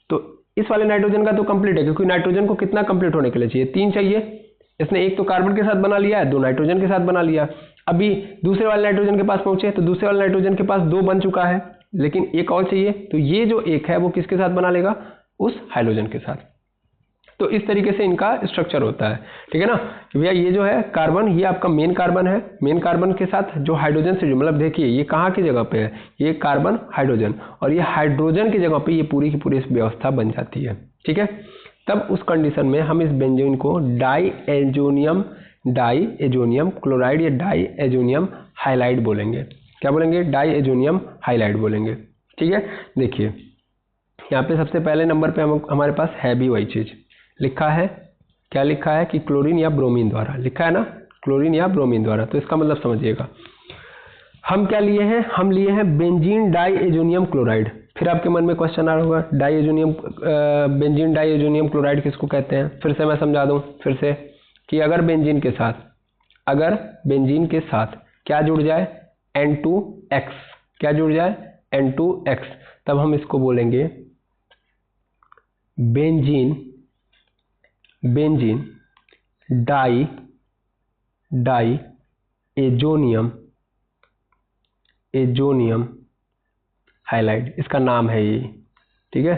S1: तो इस वाले नाइट्रोजन का तो कंप्लीट है, क्योंकि नाइट्रोजन को कितना कंप्लीट होने के लिए चाहिए, 3 चाहिए। इसने एक तो कार्बन के साथ बना लिया है, 2 नाइट्रोजन के साथ बना लिया। अभी दूसरे वाले नाइट्रोजन के पास पहुंचे तो दूसरे वाले नाइट्रोजन के पास 2 बन चुका है, लेकिन एक और चाहिए। तो ये जो एक है वो किसके साथ बना लेगा, उस हाइड्रोजन के साथ। तो इस तरीके से इनका स्ट्रक्चर होता है, ठीक है ना। कि भैया ये जो है कार्बन, ये आपका मेन कार्बन है, मेन कार्बन के साथ जो हाइड्रोजन से जो, मतलब देखिए ये कहाँ की जगह पे है, ये कार्बन हाइड्रोजन, और ये हाइड्रोजन की जगह पे ये पूरी की पूरी व्यवस्था बन जाती है, ठीक है। तब उस कंडीशन में हम इस बेंजीन को डाईएजोनियम क्लोराइड या डाईएजोनियम हाइलाइड बोलेंगे। क्या बोलेंगे, डाईएजोनियम हाइलाइड बोलेंगे, ठीक है। देखिए यहाँ पे सबसे पहले नंबर पे हमारे पास है भी वही चीज लिखा है। क्या लिखा है कि क्लोरीन या ब्रोमीन द्वारा, लिखा है ना, क्लोरीन या ब्रोमीन द्वारा। तो इसका मतलब समझिएगा, हम क्या लिए हैं, हम लिए हैं बेंजीन डाईएजोनियम क्लोराइड। फिर आपके मन में क्वेश्चन आ रहा होगा, बेंजीन डाईएजोनियम क्लोराइड किसको कहते हैं। फिर से मैं समझा दूं फिर से कि अगर बेंजीन के साथ क्या जुड़ जाए, N2X, क्या जुड़ जाए, N2X, तब हम इसको बोलेंगे बेंजीन डाईएजोनियम हाइलाइड। इसका नाम है ये, ठीक है,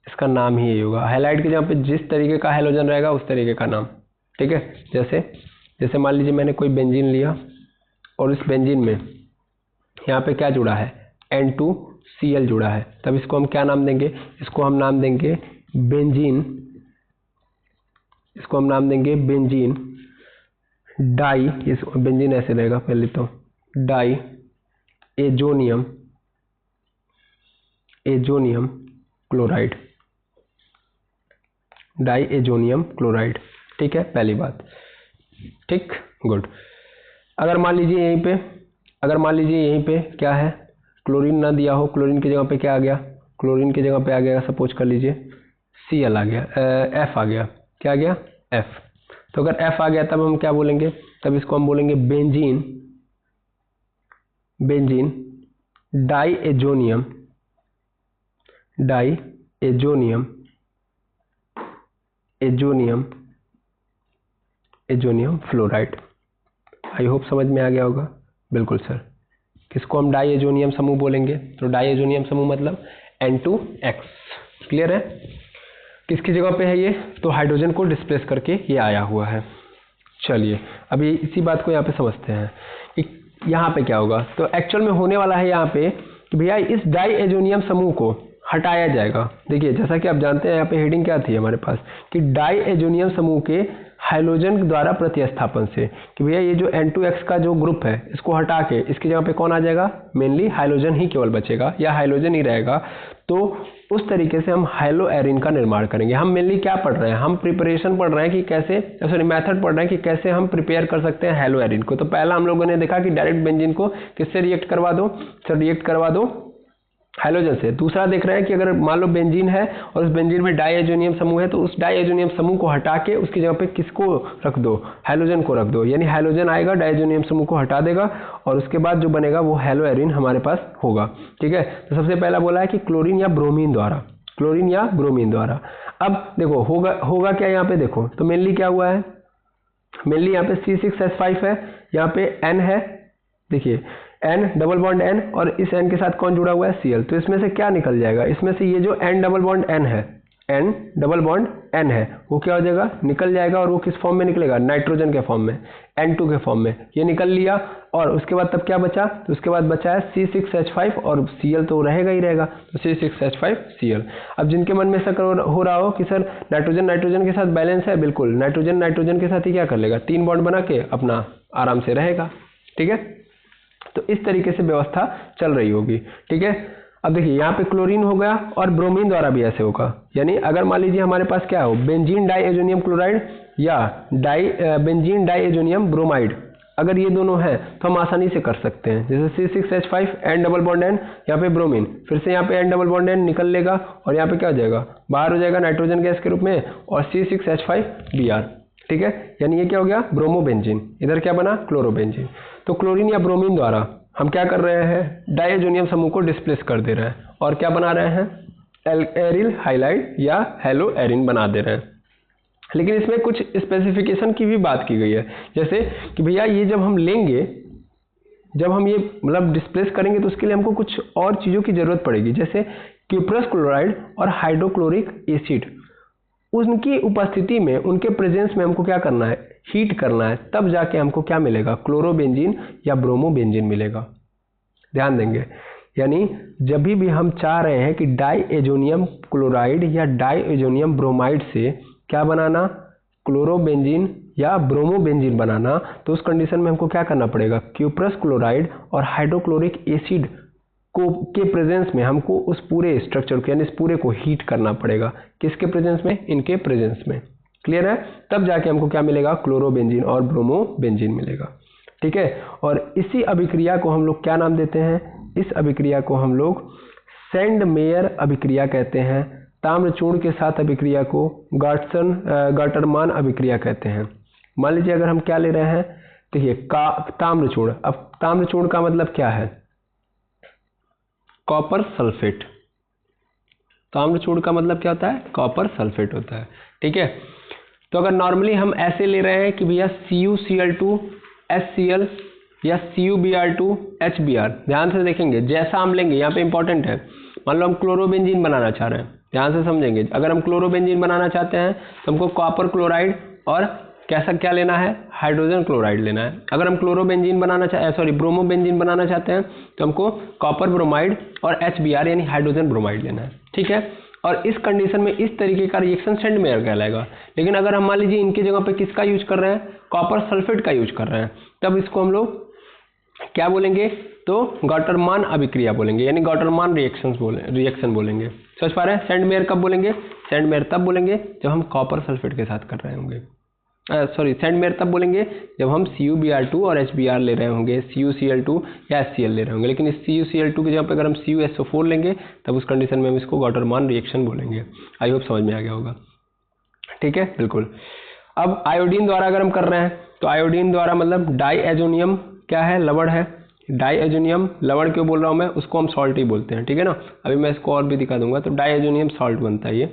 S1: इसका नाम ही यही होगा। हाइलाइड के जहाँ पे जिस तरीके का हैलोजन रहेगा उस तरीके का नाम, ठीक है। जैसे मान लीजिए मैंने कोई बेंजीन लिया और इस बेंजीन में यहाँ पे क्या जुड़ा है, N2Cl जुड़ा है, तब इसको हम क्या नाम देंगे, इसको हम नाम देंगे बेंजीन डाई, बेंजीन ऐसे रहेगा पहले तो, डाईएजोनियम क्लोराइड, ठीक है, पहली बात, ठीक, गुड। अगर मान लीजिए यहीं पे क्या है, क्लोरीन ना दिया हो, क्लोरीन की जगह पे क्या आ गया, क्लोरीन की जगह पे आ गया, सपोज कर लीजिए Cl आ गया, F आ गया, क्या आ गया, F। तो अगर F आ गया तब हम क्या बोलेंगे, तब इसको हम बोलेंगे benzene diazonium fluoride. I hope समझ में आ गया होगा। बिल्कुल सर, किसको हम डाईएजोनियम समूह बोलेंगे, तो डाईएजोनियम समूह मतलब N2X, क्लियर है। किसकी जगह पे है ये, तो हाइड्रोजन को डिस्प्लेस करके ये आया हुआ है। चलिए अभी इसी बात को यहाँ पे समझते हैं कि यहाँ पे क्या होगा। तो एक्चुअल में होने वाला है यहाँ पे कि भैया इस डाईएजोनियम समूह को हटाया जाएगा। देखिए जैसा कि आप जानते हैं यहाँ पे हेडिंग क्या थी हमारे पास कि डाईएजोनियम समूह के हाइड्रोजन द्वारा प्रतिस्थापन से, कि भैया ये जो N2X का जो ग्रुप है इसको हटा के इसकी जगह पे कौन आ जाएगा, मेनली हाइड्रोजन ही केवल बचेगा या हाइड्रोजन ही रहेगा। तो उस तरीके से हम हैलो एरिन का निर्माण करेंगे। हम मेनली क्या पढ़ रहे हैं, हम प्रिपरेशन पढ़ रहे हैं कि कैसे, सॉरी मेथड पढ़ रहे हैं कि कैसे हम प्रिपेयर कर सकते हैं हैलो एरिन को। तो पहला हम लोगों ने देखा कि डायरेक्ट बेंजीन को किससे रिएक्ट करवा दो, सर रिएक्ट करवा दो हाइड्रोजन से। दूसरा देख रहे हैं कि अगर मान लो बेंजीन है और उस बेंजीन में डाईएजोनियम समूह है तो उस डाईएजोनियम समूह को हटा के उसकी जगह पे किसको रख दो, हाइड्रोजन को रख दो, यानी हाइड्रोजन आएगा डाईएजोनियम समूह को हटा देगा और उसके बाद जो बनेगा वो हैलो एरिन हमारे पास होगा, ठीक है। तो सबसे पहला बोला है कि क्लोरीन या ब्रोमीन द्वारा। अब देखो होगा क्या यहाँ पे, देखो तो मेनली क्या हुआ है, मेनली यहाँ पे C6H5 है, यहाँ पे N है, देखिए N डबल बॉन्ड N और इस N के साथ कौन जुड़ा हुआ है, Cl। तो इसमें से क्या निकल जाएगा, इसमें से ये जो N डबल बॉन्ड N है वो क्या हो जाएगा, निकल जाएगा। और वो किस फॉर्म में निकलेगा, नाइट्रोजन के फॉर्म में, N2 के फॉर्म में, ये निकल लिया। और उसके बाद तब क्या बचा, तो उसके बाद बचा है C6H5 और Cl तो रहेगा ही रहेगा, तो C6H5 Cl। अब जिनके मन में ऐसा हो रहा हो कि सर नाइट्रोजन के साथ बैलेंस है, बिल्कुल नाइट्रोजन के साथ ही क्या कर लेगा, 3 बॉन्ड बना के अपना आराम से रहेगा, ठीक है। तो इस तरीके से व्यवस्था चल रही होगी, ठीक है। अब देखिए यहाँ पे क्लोरीन हो गया और ब्रोमीन द्वारा भी ऐसे होगा, यानी अगर मान लीजिए हमारे पास क्या हो, बेंजीन डाईएजोनियम क्लोराइड या बेंजीन डाईएजोनियम ब्रोमाइड, अगर ये दोनों हैं तो हम आसानी से कर सकते हैं। जैसे C6H5 N double bond N, यहाँ पे ब्रोमीन, फिर से यहाँ पे N डबल बॉन्ड N निकल लेगा और यहाँ पे क्या हो जाएगा, बाहर हो जाएगा नाइट्रोजन गैस के रूप में और C6H5Br, ठीक है। यानी ये क्या हो गया, ब्रोमोबेंजीन, इधर क्या बना, क्लोरोबेंजीन। तो क्लोरीन या ब्रोमीन द्वारा हम क्या कर रहे हैं, डायजोनियम समूह को डिस्प्लेस कर दे रहे हैं और क्या बना रहे हैं, एरिल हाइलाइड या हेलो एरिन बना दे रहे हैं। लेकिन इसमें कुछ स्पेसिफिकेशन की भी बात की गई है, जैसे कि भैया ये जब हम लेंगे, जब हम ये मतलब डिस्प्लेस करेंगे तो उसके लिए हमको कुछ और चीज़ों की ज़रूरत पड़ेगी, जैसे क्यूप्रस क्लोराइड और हाइड्रोक्लोरिक एसिड। उनकी उपस्थिति में, उनके प्रेजेंस में हमको क्या करना है, हीट करना है, तब जाके हमको क्या मिलेगा, क्लोरोबेंजीन या ब्रोमोबेंजीन मिलेगा। ध्यान देंगे, यानी जब भी हम चाह रहे हैं कि डाइएजोनियम क्लोराइड या डाइएजोनियम ब्रोमाइड से क्या बनाना, क्लोरोबेंजीन या ब्रोमोबेंजीन बनाना, तो उस कंडीशन में हमको क्या करना पड़ेगा, क्यूप्रस क्लोराइड और हाइड्रोक्लोरिक एसिड को के प्रेजेंस में हमको उस पूरे स्ट्रक्चर को, यानी इस पूरे को हीट करना पड़ेगा। किसके प्रेजेंस में, इनके प्रेजेंस में। क्लियर है, तब जाके हमको क्या मिलेगा, क्लोरोबेंजीन और ब्रोमोबेंजीन मिलेगा। ठीक है, और इसी अभिक्रिया को हम लोग क्या नाम देते हैं, इस अभिक्रिया को हम लोग सैंडमेयर अभिक्रिया कहते हैं। ताम्रचूर्ण के साथ अभिक्रिया को गाटरमान अभिक्रिया कहते हैं। मान लीजिए अगर हम क्या ले रहे हैं, देखिए ताम्रचूर्ण। अब ताम्रचूर्ण का मतलब क्या है, कॉपर सल्फेट। ताम्रचूर्ण का मतलब क्या होता है, कॉपर सल्फेट होता है। ठीक है, तो अगर नॉर्मली हम ऐसे ले रहे हैं कि भैया CuCl2 HCl या CuBr2 HBr, ध्यान से देखेंगे, जैसा हम लेंगे, यहाँ पे इंपॉर्टेंट है। मान लो हम क्लोरोबेंजीन बनाना चाह रहे हैं, ध्यान से समझेंगे। अगर हम क्लोरोबेंजीन बनाना चाहते हैं तो हमको कॉपर क्लोराइड और कैसा क्या लेना है, हाइड्रोजन क्लोराइड लेना है। अगर हम क्लोरोबेंजीन बनाना ब्रोमोबेंजीन बनाना चाहते हैं तो हमको कॉपर ब्रोमाइड और HBr यानी हाइड्रोजन ब्रोमाइड लेना है। ठीक है, और इस कंडीशन में इस तरीके का रिएक्शन सैंडमेयर कहलाएगा। लेकिन अगर हम मान लीजिए इनकी जगह पे किसका यूज कर रहे हैं, कॉपर सल्फेट का यूज कर रहे हैं, तब इसको हम लोग क्या बोलेंगे, तो गाटरमान अभिक्रिया बोलेंगे, यानी गाटरमान रिएक्शन बोलेंगे। समझ पा रहे हैं, सैंडमेयर कब बोलेंगे, सैंडमेयर तब बोलेंगे जब हम कॉपर सल्फेट के साथ कर रहे होंगे। सैंडमेयर तब बोलेंगे जब हम CuBr2 और HBr ले रहे होंगे, CuCl2 या HCl ले रहे होंगे। लेकिन इस CuCl2 की जगह पर अगर हम CuSO4 लेंगे तब उस कंडीशन में हम इसको गाटरमान रिएक्शन बोलेंगे। आई होप समझ में आ गया होगा। ठीक है, बिल्कुल। अब आयोडीन द्वारा अगर हम कर रहे हैं तो आयोडीन द्वारा मतलब डाइएजोनियम क्या है, लवण है। डाइएजोनियम लवण क्यों बोल रहा हूँ मैं, उसको हम सॉल्ट ही बोलते हैं। ठीक है ना, अभी मैं इसको और भी दिखा दूंगा। तो डाइएजोनियम सॉल्ट बनता है ये,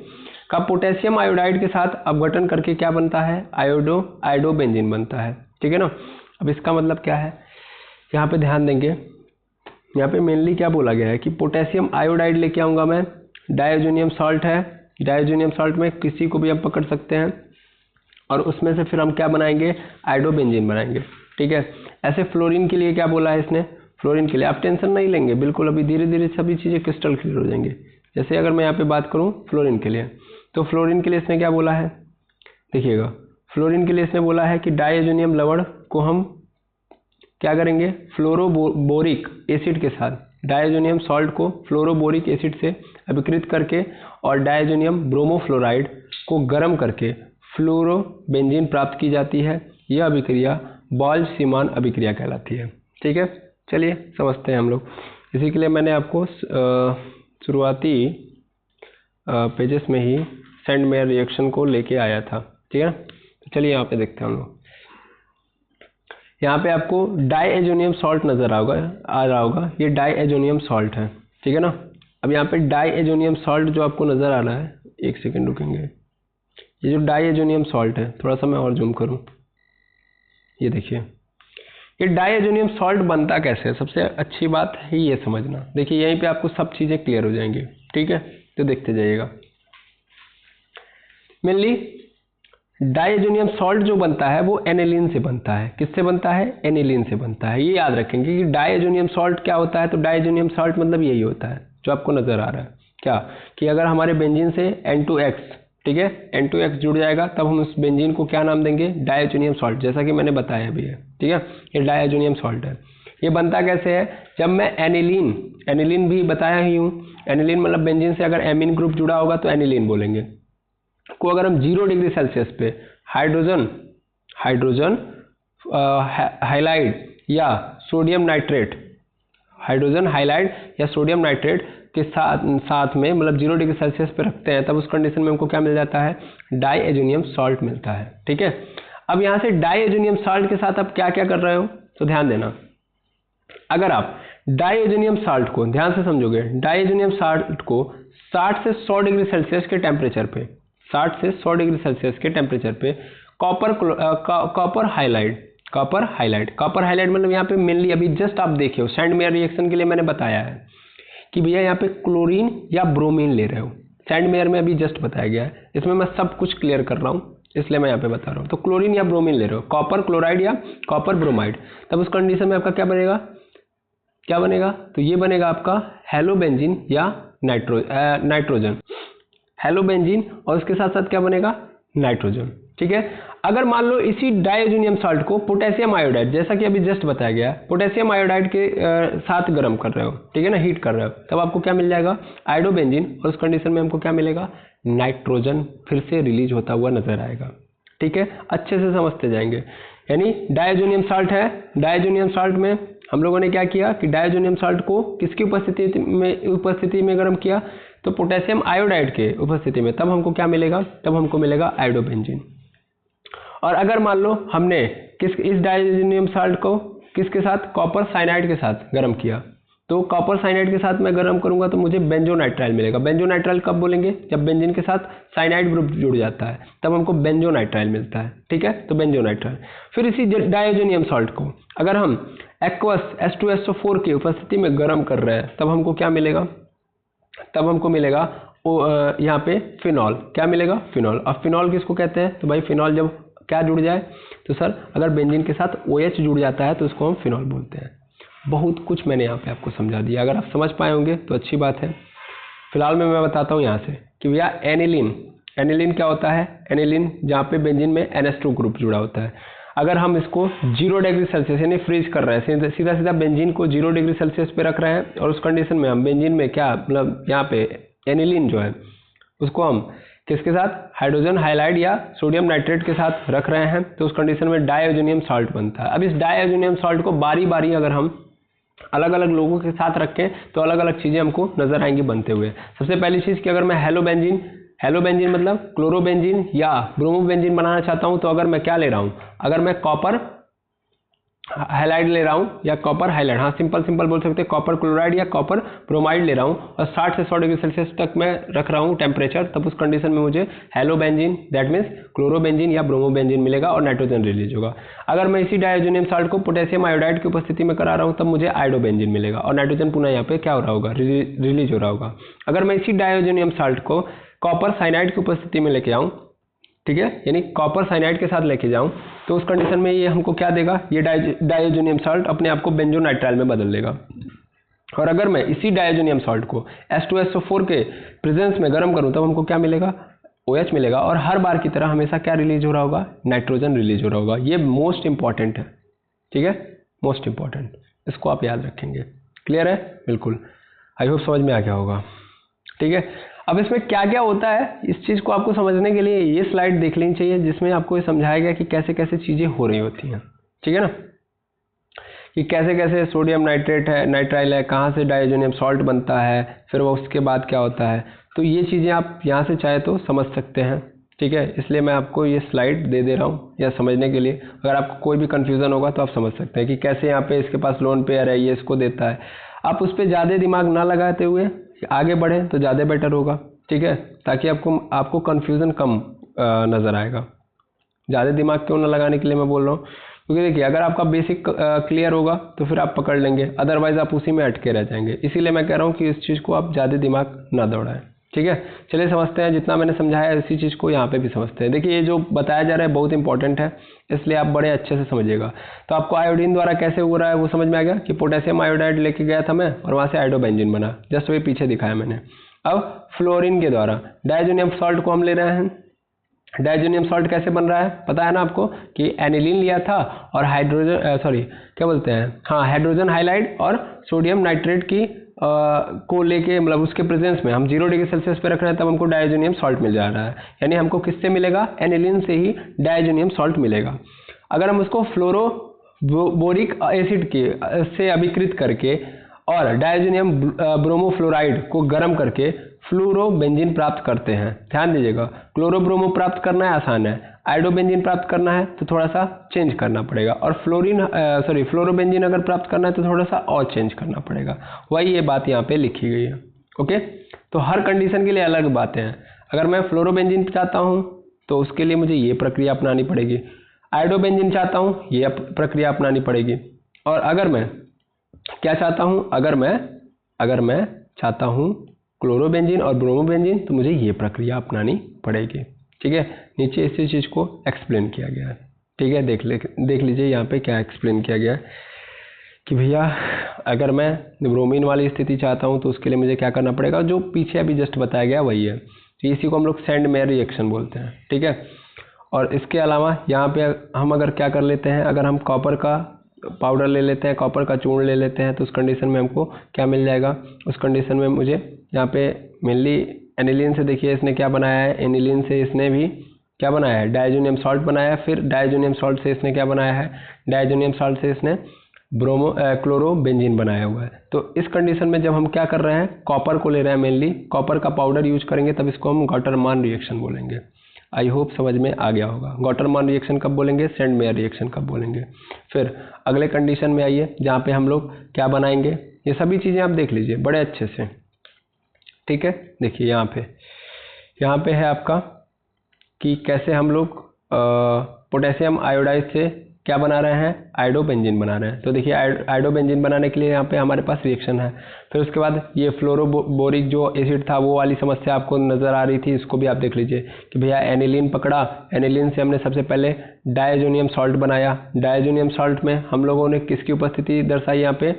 S1: का पोटेशियम आयोडाइड के साथ अपघटन करके क्या बनता है, आयोडोबेंजीन बनता है। ठीक है ना, अब इसका मतलब क्या है, यहाँ पे ध्यान देंगे, यहाँ पे मेनली क्या बोला गया है कि पोटेशियम आयोडाइड लेके आऊँगा मैं, डाइएजोनियम सॉल्ट है, डाइएजोनियम सॉल्ट में किसी को भी आप पकड़ सकते हैं और उसमें से फिर हम क्या बनाएंगे, आयोडोबेंजीन बनाएंगे। ठीक है, ऐसे फ्लोरीन के लिए क्या बोला है इसने, फ्लोरीन के लिए आप टेंशन नहीं लेंगे, बिल्कुल अभी धीरे धीरे सभी चीज़ें क्रिस्टल क्लियर हो जाएंगे। जैसे अगर मैं यहाँ पे बात करूँ फ्लोरीन के लिए, तो फ्लोरीन के लिए इसने क्या बोला है, देखिएगा, फ्लोरीन के लिए इसने बोला है कि डाइएजोनियम लवण को हम क्या करेंगे, फ्लोरोबोरिक एसिड के साथ, डाइएजोनियम सॉल्ट को फ्लोरोबोरिक एसिड से अभिकृत करके और डाइएजोनियम ब्रोमोफ्लोराइड को गर्म करके फ्लोरोबेंजीन प्राप्त की जाती है। यह अभिक्रिया बॉल्च-सीमान अभिक्रिया कहलाती है। ठीक है, चलिए समझते हैं हम लोग। इसी के लिए मैंने आपको शुरुआती पेजेस में ही सैंडमेयर रिएक्शन को लेके आया था। ठीक है, तो चलिए यहाँ पे देखते हैं हम लोग। यहाँ पे आपको डाइएजोनियम सॉल्ट नज़र आ रहा होगा, ये डाइएजोनियम सॉल्ट है। ठीक है ना, अब यहाँ पे डाइएजोनियम सॉल्ट जो आपको नज़र आ रहा है, एक सेकेंड रुकेंगे, ये जो डाइएजोनियम सॉल्ट है, थोड़ा सा मैं और जूम करूँ, ये देखिए, ये डाइएजोनियम सॉल्ट बनता कैसे है, सबसे अच्छी बात है ये समझना। देखिए यहीं पे आपको सब चीज़ें क्लियर हो जाएंगी। ठीक है, तो देखते जाइएगा। मेनली डाइएजोनियम सॉल्ट जो बनता है वो एनिलीन से बनता है। किससे बनता है, एनिलीन से बनता है। ये याद रखेंगे कि डाइएजोनियम सॉल्ट क्या होता है, तो डाइएजोनियम सॉल्ट मतलब यही होता है जो आपको नज़र आ रहा है, क्या कि अगर हमारे बेंजीन से N2X, ठीक है, N2X जुड़ जाएगा तब हम उस बेंजीन को क्या नाम देंगे, डाइएजोनियम सॉल्ट, जैसा कि मैंने बताया अभी है। ठीक है, ये डाइएजोनियम सॉल्ट है। ये बनता कैसे है, जब मैं एनिलीन भी बताया ही हूँ, एनिलीन मतलब बेंजीन से अगर एमीन ग्रुप जुड़ा होगा तो एनिलीन बोलेंगे को। अगर हम 0 डिग्री सेल्सियस पे हाइड्रोजन हाइलाइड या सोडियम नाइट्रेट, हाइड्रोजन हाइलाइड या सोडियम नाइट्रेट के साथ में मतलब 0 डिग्री सेल्सियस पे रखते हैं, तब उस कंडीशन में हमको क्या मिल जाता है, डाइएजोनियम सॉल्ट मिलता है। ठीक है, अब यहाँ से डाइएजोनियम सॉल्ट के साथ आप क्या क्या कर रहे हो, तो ध्यान देना, अगर आप डाइओजेनियम साल्ट को ध्यान से समझोगे, डाइओजेनियम साल्ट को 60 से 100 डिग्री सेल्सियस के टेम्परेचर पे, 60 से 100 डिग्री सेल्सियस के टेम्परेचर पे कॉपर हाइलाइड मतलब यहाँ पे मेनली अभी जस्ट आप देखे हो सैंड मेयर रिएक्शन के लिए मैंने बताया है कि भैया यहाँ पे क्लोरीन या ब्रोमीन ले रहे हो। सैंड मेयर में अभी जस्ट बताया गया है, इसमें मैं सब कुछ क्लियर कर रहा हूँ इसलिए मैं यहाँ पे बता रहा हूँ। तो क्लोरीन या ब्रोमीन ले रहे हो, कॉपर क्लोराइड या कॉपर ब्रोमाइड, तब उस कंडीशन में आपका क्या बनेगा? तो ये बनेगा आपका हेलोबेंजीन या नाइट्रोजन, हेलोबेंजीन, और उसके साथ साथ क्या बनेगा? नाइट्रोजन। ठीक है। अगर मान लो इसी डाइओजेनियम साल्ट को पोटेशियम आयोडाइड, जैसा कि अभी जस्ट बताया गया, पोटेशियम आयोडाइड के साथ गर्म कर रहे हो, ठीक है ना, हीट कर रहे हो, तब आपको क्या मिल जाएगा? आयोडोबेंजीन, और उस कंडीशन में हमको क्या मिलेगा? नाइट्रोजन फिर से रिलीज होता हुआ नजर आएगा। ठीक है, अच्छे से समझते जाएंगे। यानी डाइओजेनियम साल्ट है, डाइओजेनियम साल्ट में हम लोगों ने क्या किया कि डाइओजेनियम साल्ट को किसकी उपस्थिति में गर्म किया? तो पोटेशियम आयोडाइड के उपस्थिति में, तब हमको क्या मिलेगा? तब हमको मिलेगा आयोडोबेंजीन। और अगर मान लो हमने इस डाइओजेनियम साल्ट को किसके साथ? कॉपर साइनाइड के साथ गर्म किया, तो कॉपर साइनाइड के साथ मैं गर्म करूंगा तो मुझे बेंजोनाइट्राइल मिलेगा। बेंजोनाइट्राइल कब बोलेंगे? जब बेंजीन के साथ साइनाइड ग्रुप जुड़ जाता है, तब हमको बेंजोनाइट्राइल मिलता है। ठीक है, तो बेंजोनाइट्राइल। फिर इसी डाइओजेनियम साल्ट को अगर हम एक्वस H2SO4 की उपस्थिति में गर्म कर रहे हैं, तब हमको क्या मिलेगा? तब हमको मिलेगा यहाँ पे फिनॉल। क्या मिलेगा? फिनॉल। अब फिनॉल किसको कहते हैं? तो भाई फिनॉल जब क्या जुड़ जाए, तो सर अगर बेंजीन के साथ OH जुड़ जाता है तो उसको हम फिनॉल बोलते हैं। बहुत कुछ मैंने यहाँ पे आपको समझा दिया, अगर आप समझ पाए होंगे तो अच्छी बात है। फिलहाल में मैं बताता हूँ यहाँ से कि भैया एनिलीन क्या होता है? एनिलीन जहाँ पे बेंजीन में NH2 ग्रुप जुड़ा होता है, अगर हम इसको 0 डिग्री सेल्सियस यानी फ्रीज कर रहे हैं, सीधा बेंजीन को 0 डिग्री सेल्सियस पे रख रहे हैं, और उस कंडीशन में हम बेंजीन में क्या मतलब यहाँ पे एनिलीन जो है उसको हम किसके साथ? हाइड्रोजन हाइलाइड या सोडियम नाइट्रेट के साथ रख रहे हैं, तो उस कंडीशन में डाइओजेनियम साल्ट बनता है। अब इस डाइओजेनियम साल्ट को बारी बारी अगर हम अलग अलग लोगों के साथ रखें तो अलग अलग चीज़ें हमको नजर आएंगी बनते हुए। सबसे पहली चीज़ कि अगर मैं हेलोबेंजीन मतलब क्लोरोबेंजीन या ब्रोमोबेंजीन बनाना चाहता हूं, तो अगर मैं क्या ले रहा हूं? अगर मैं कॉपर हाइलाइड ले रहा हूं या कॉपर हाइलाइड, हाँ सिंपल बोल सकते हैं, कॉपर क्लोराइड या कॉपर ब्रोमाइड ले रहा हूं, और 60 से 100 डिग्री सेल्सियस तक मैं रख रहा हूं टेम्परेचर, तब उस कंडीशन में मुझे हेलोबेंजीन दैट मीन्स क्लोरोबेंजीन या ब्रोमोबेंजीन मिलेगा और नाइट्रोजन रिलीज होगा। अगर मैं इसी डाइओजेनियम साल्ट को पोटेशियम आयोडाइड की उपस्थिति में करा रहा हूँ, तब मुझे आयोडोबेंजीन मिलेगा और नाइट्रोजन पुनः यहाँ पे क्या हो रहा होगा? रिलीज हो रहा होगा। अगर मैं इसी डाइओजेनियम साल्ट को कॉपर साइनाइड की उपस्थिति में लेके आऊँ, ठीक है, यानी कॉपर साइनाइड के साथ लेके जाऊं, तो उस कंडीशन में ये हमको क्या देगा? ये डाइओजेनियम साल्ट अपने आप को बेंजोनाइट्राइल में बदल देगा। और अगर मैं इसी डाइओजेनियम साल्ट को H2SO4 के प्रेजेंस में गर्म करूं, तब हमको क्या मिलेगा? OH मिलेगा, और हर बार की तरह हमेशा क्या रिलीज हो रहा होगा? नाइट्रोजन रिलीज हो रहा होगा। ये मोस्ट इंपॉर्टेंट है, ठीक है, मोस्ट इंपॉर्टेंट, इसको आप याद रखेंगे। क्लियर है? बिल्कुल, आई होप समझ में आ गया होगा। ठीक है, अब इसमें क्या क्या होता है, इस चीज़ को आपको समझने के लिए ये स्लाइड देख लेनी चाहिए, जिसमें आपको ये समझाया गया कि कैसे कैसे चीज़ें हो रही होती हैं। ठीक है ना, कि कैसे कैसे सोडियम नाइट्रेट है, नाइट्राइल है, कहाँ से डाइओजेनियम सॉल्ट बनता है, फिर वो उसके बाद क्या होता है, तो ये चीज़ें आप यहाँ से चाहे तो समझ सकते हैं। ठीक है, इसलिए मैं आपको ये स्लाइड दे दे रहा हूँ या समझने के लिए। अगर आपको कोई भी कन्फ्यूज़न होगा तो आप समझ सकते हैं कि कैसे यहाँ पे इसके पास लोन पेयर है, ये इसको देता है। आप उस पर ज़्यादा दिमाग ना लगाते हुए आगे बढ़ें तो ज़्यादा बेटर होगा। ठीक है, ताकि आपको कन्फ्यूज़न कम नज़र आएगा। ज़्यादा दिमाग क्यों ना लगाने के लिए मैं बोल रहा हूँ, क्योंकि देखिए अगर आपका बेसिक क्लियर होगा तो फिर आप पकड़ लेंगे, अदरवाइज आप उसी में अटके रह जाएंगे। इसीलिए मैं कह रहा हूँ कि इस चीज़ को आप ज़्यादा दिमाग ना दौड़ाएं। ठीक है, चलिए समझते हैं, जितना मैंने समझाया इसी चीज़ को यहाँ पे भी समझते हैं। देखिए ये जो बताया जा रहा है बहुत इंपॉर्टेंट है, इसलिए आप बड़े अच्छे से समझिएगा। तो आपको आयोडीन द्वारा कैसे हो रहा है वो समझ में आ गया कि पोटेशियम आयोडाइड लेके गया था मैं, और वहाँ से आयोडोबेंजीन बना, जस्ट वही पीछे दिखाया मैंने। अब फ्लोरीन के द्वारा डाइओजेनियम सॉल्ट को हम ले रहे हैं। डाइओजेनियम सॉल्ट कैसे बन रहा है पता है ना आपको, कि एनिलीन लिया था और हाइड्रोजन हाइलाइड और सोडियम नाइट्रेट की को लेके, मतलब उसके प्रेजेंस में हम 0 डिग्री सेल्सियस पे रख रहे हैं, तब हमको डाइओजेनियम सॉल्ट मिल जा रहा है। यानी हमको किससे मिलेगा? एनिलीन से ही डाइओजेनियम सॉल्ट मिलेगा। अगर हम उसको फ्लोरोबोरिक एसिड से अभिकृत करके और डाइओजेनियम ब्रोमोफ्लोराइड को गर्म करके फ्लोरोबेंजीन प्राप्त करते हैं। ध्यान दीजिएगा, क्लोरोब्रोमो प्राप्त करना है आसान है, आयोडोबेंजीन प्राप्त करना है तो थोड़ा सा चेंज करना पड़ेगा, और फ्लोरोबेंजीन अगर प्राप्त करना है तो थोड़ा सा और चेंज करना पड़ेगा। वही ये बात यहाँ पे लिखी गई है। ओके, तो हर कंडीशन के लिए अलग बातें हैं। अगर मैं फ्लोरोबेंजीन चाहता हूँ तो उसके लिए मुझे ये प्रक्रिया अपनानी पड़ेगी, आयोडोबेंजीन चाहता हूँ ये प्रक्रिया अपनानी पड़ेगी, और अगर मैं क्या चाहता हूँ, अगर मैं चाहता हूँ क्लोरोबेंजीन और ब्रोमोबेंजीन तो मुझे ये प्रक्रिया अपनानी पड़ेगी। ठीक है, नीचे इसी चीज़ को एक्सप्लेन किया गया है। ठीक है, देख लीजिए यहाँ पे क्या एक्सप्लेन किया गया है कि भैया अगर मैं ब्रोमीन वाली स्थिति चाहता हूँ तो उसके लिए मुझे क्या करना पड़ेगा, जो पीछे अभी जस्ट बताया गया वही है। तो इसी को हम लोग सेंड मेयर रिएक्शन बोलते हैं। ठीक है, और इसके अलावा यहाँ पे हम अगर क्या कर लेते हैं, अगर हम कॉपर का पाउडर ले लेते हैं, कॉपर का चूर्ण ले लेते हैं, तो उस कंडीशन में हमको क्या मिल जाएगा, उस कंडीशन में मुझे यहाँ पे मेनली एनिलीन से, देखिए इसने क्या बनाया है, एनिलीन से इसने भी क्या बनाया है, डायजोनियम सॉल्ट बनाया है। फिर डायजोनियम सॉल्ट से इसने क्या बनाया है, डायजोनियम सॉल्ट से इसने क्लोरोबेंजीन बनाया हुआ है। तो इस कंडीशन में जब हम क्या कर रहे हैं, कॉपर को ले रहे हैं, मेनली कॉपर का पाउडर यूज करेंगे, तब इसको हम गॉटरमान रिएक्शन बोलेंगे। आई होप समझ में आ गया होगा। गॉटरमान रिएक्शन कब बोलेंगे, सेंड मेयर रिएक्शन कब बोलेंगे। फिर अगले कंडीशन में आइए जहाँ पे हम लोग क्या बनाएंगे, ये सभी चीज़ें आप देख लीजिए बड़े अच्छे से। ठीक है, देखिए यहाँ पे है आपका कि कैसे हम लोग पोटेशियम आयोडाइड से क्या बना रहे हैं, आयोडोबेंजीन बना रहे हैं। तो देखिए आयोडोबेंजीन बनाने के लिए यहाँ पे हमारे पास रिएक्शन है। फिर उसके बाद ये फ्लोरोबोरिक जो एसिड था वो वाली समस्या आपको नज़र आ रही थी, इसको भी आप देख लीजिए कि भैया एनिलीन पकड़ा, एनिलीन से हमने सबसे पहले डायजोनियम सॉल्ट बनाया। डायजोनियम सॉल्ट में हम लोगों ने किसकी उपस्थिति दर्शाई, यहाँ पे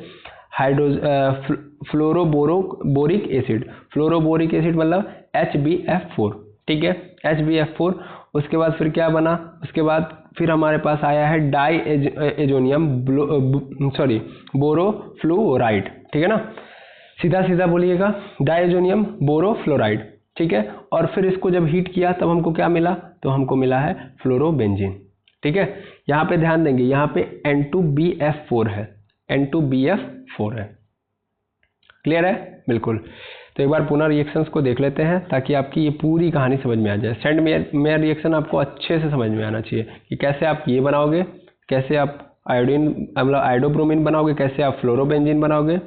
S1: फ्लोरोबोरिक एसिड। फ्लोरोबोरिक एसिड मतलब HbF4। ठीक है, HbF4। उसके बाद फिर क्या बना, उसके बाद फिर हमारे पास आया है बोरोफ्लोराइड। ठीक है ना, सीधा सीधा बोलिएगा, डायजोनियम बोरोफ्लोराइड। ठीक है, और फिर इसको जब हीट किया तब हमको क्या मिला, तो हमको मिला है फ्लोरोबेंजीन। ठीक है, यहाँ पे ध्यान देंगे, यहाँ पे N2BF4 है, N2BF4 है। क्लियर है, बिल्कुल। तो एक बार पुनः रिएक्शंस को देख लेते हैं ताकि आपकी ये पूरी कहानी समझ में आ जाए। सेंड मेयर रिएक्शन आपको अच्छे से समझ में आना चाहिए कि कैसे आप ये बनाओगे, कैसे आप आयोडीन मतलब आयोडोब्रोमीन बनाओगे, कैसे आप फ्लोरोबेंजीन बनाओगे,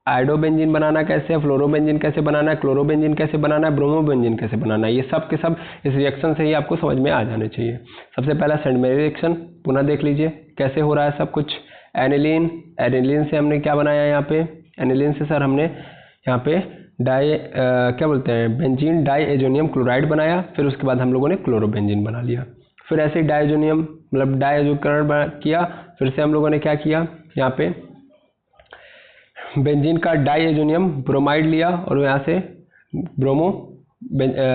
S1: आयोडोबेंजीन बनाना कैसे है, फ्लोरोबेंजीन कैसे बनाना है, क्लोरोबेंजीन कैसे बनाना है, ब्रोमोबेंजीन कैसे बनाना है, ये सब के सब इस रिएक्शन से ही आपको समझ में आ जाने चाहिए। सबसे पहला सेंड मेयर रिएक्शन पुनः देख लीजिए कैसे हो रहा है सब कुछ। एनिलीन से हमने क्या बनाया, यहाँ पे एनिलीन से सर हमने यहाँ पे क्या बोलते हैं, बेंजीन डाइएजोनियम क्लोराइड बनाया। फिर उसके बाद हम लोगों ने क्लोरोबेंजीन बना लिया। फिर ऐसे ही डायजोनियम मतलब डायजोकरण किया। फिर से हम लोगों ने क्या किया, यहाँ पे बेंजीन का डाइएजोनियम ब्रोमाइड लिया और यहाँ से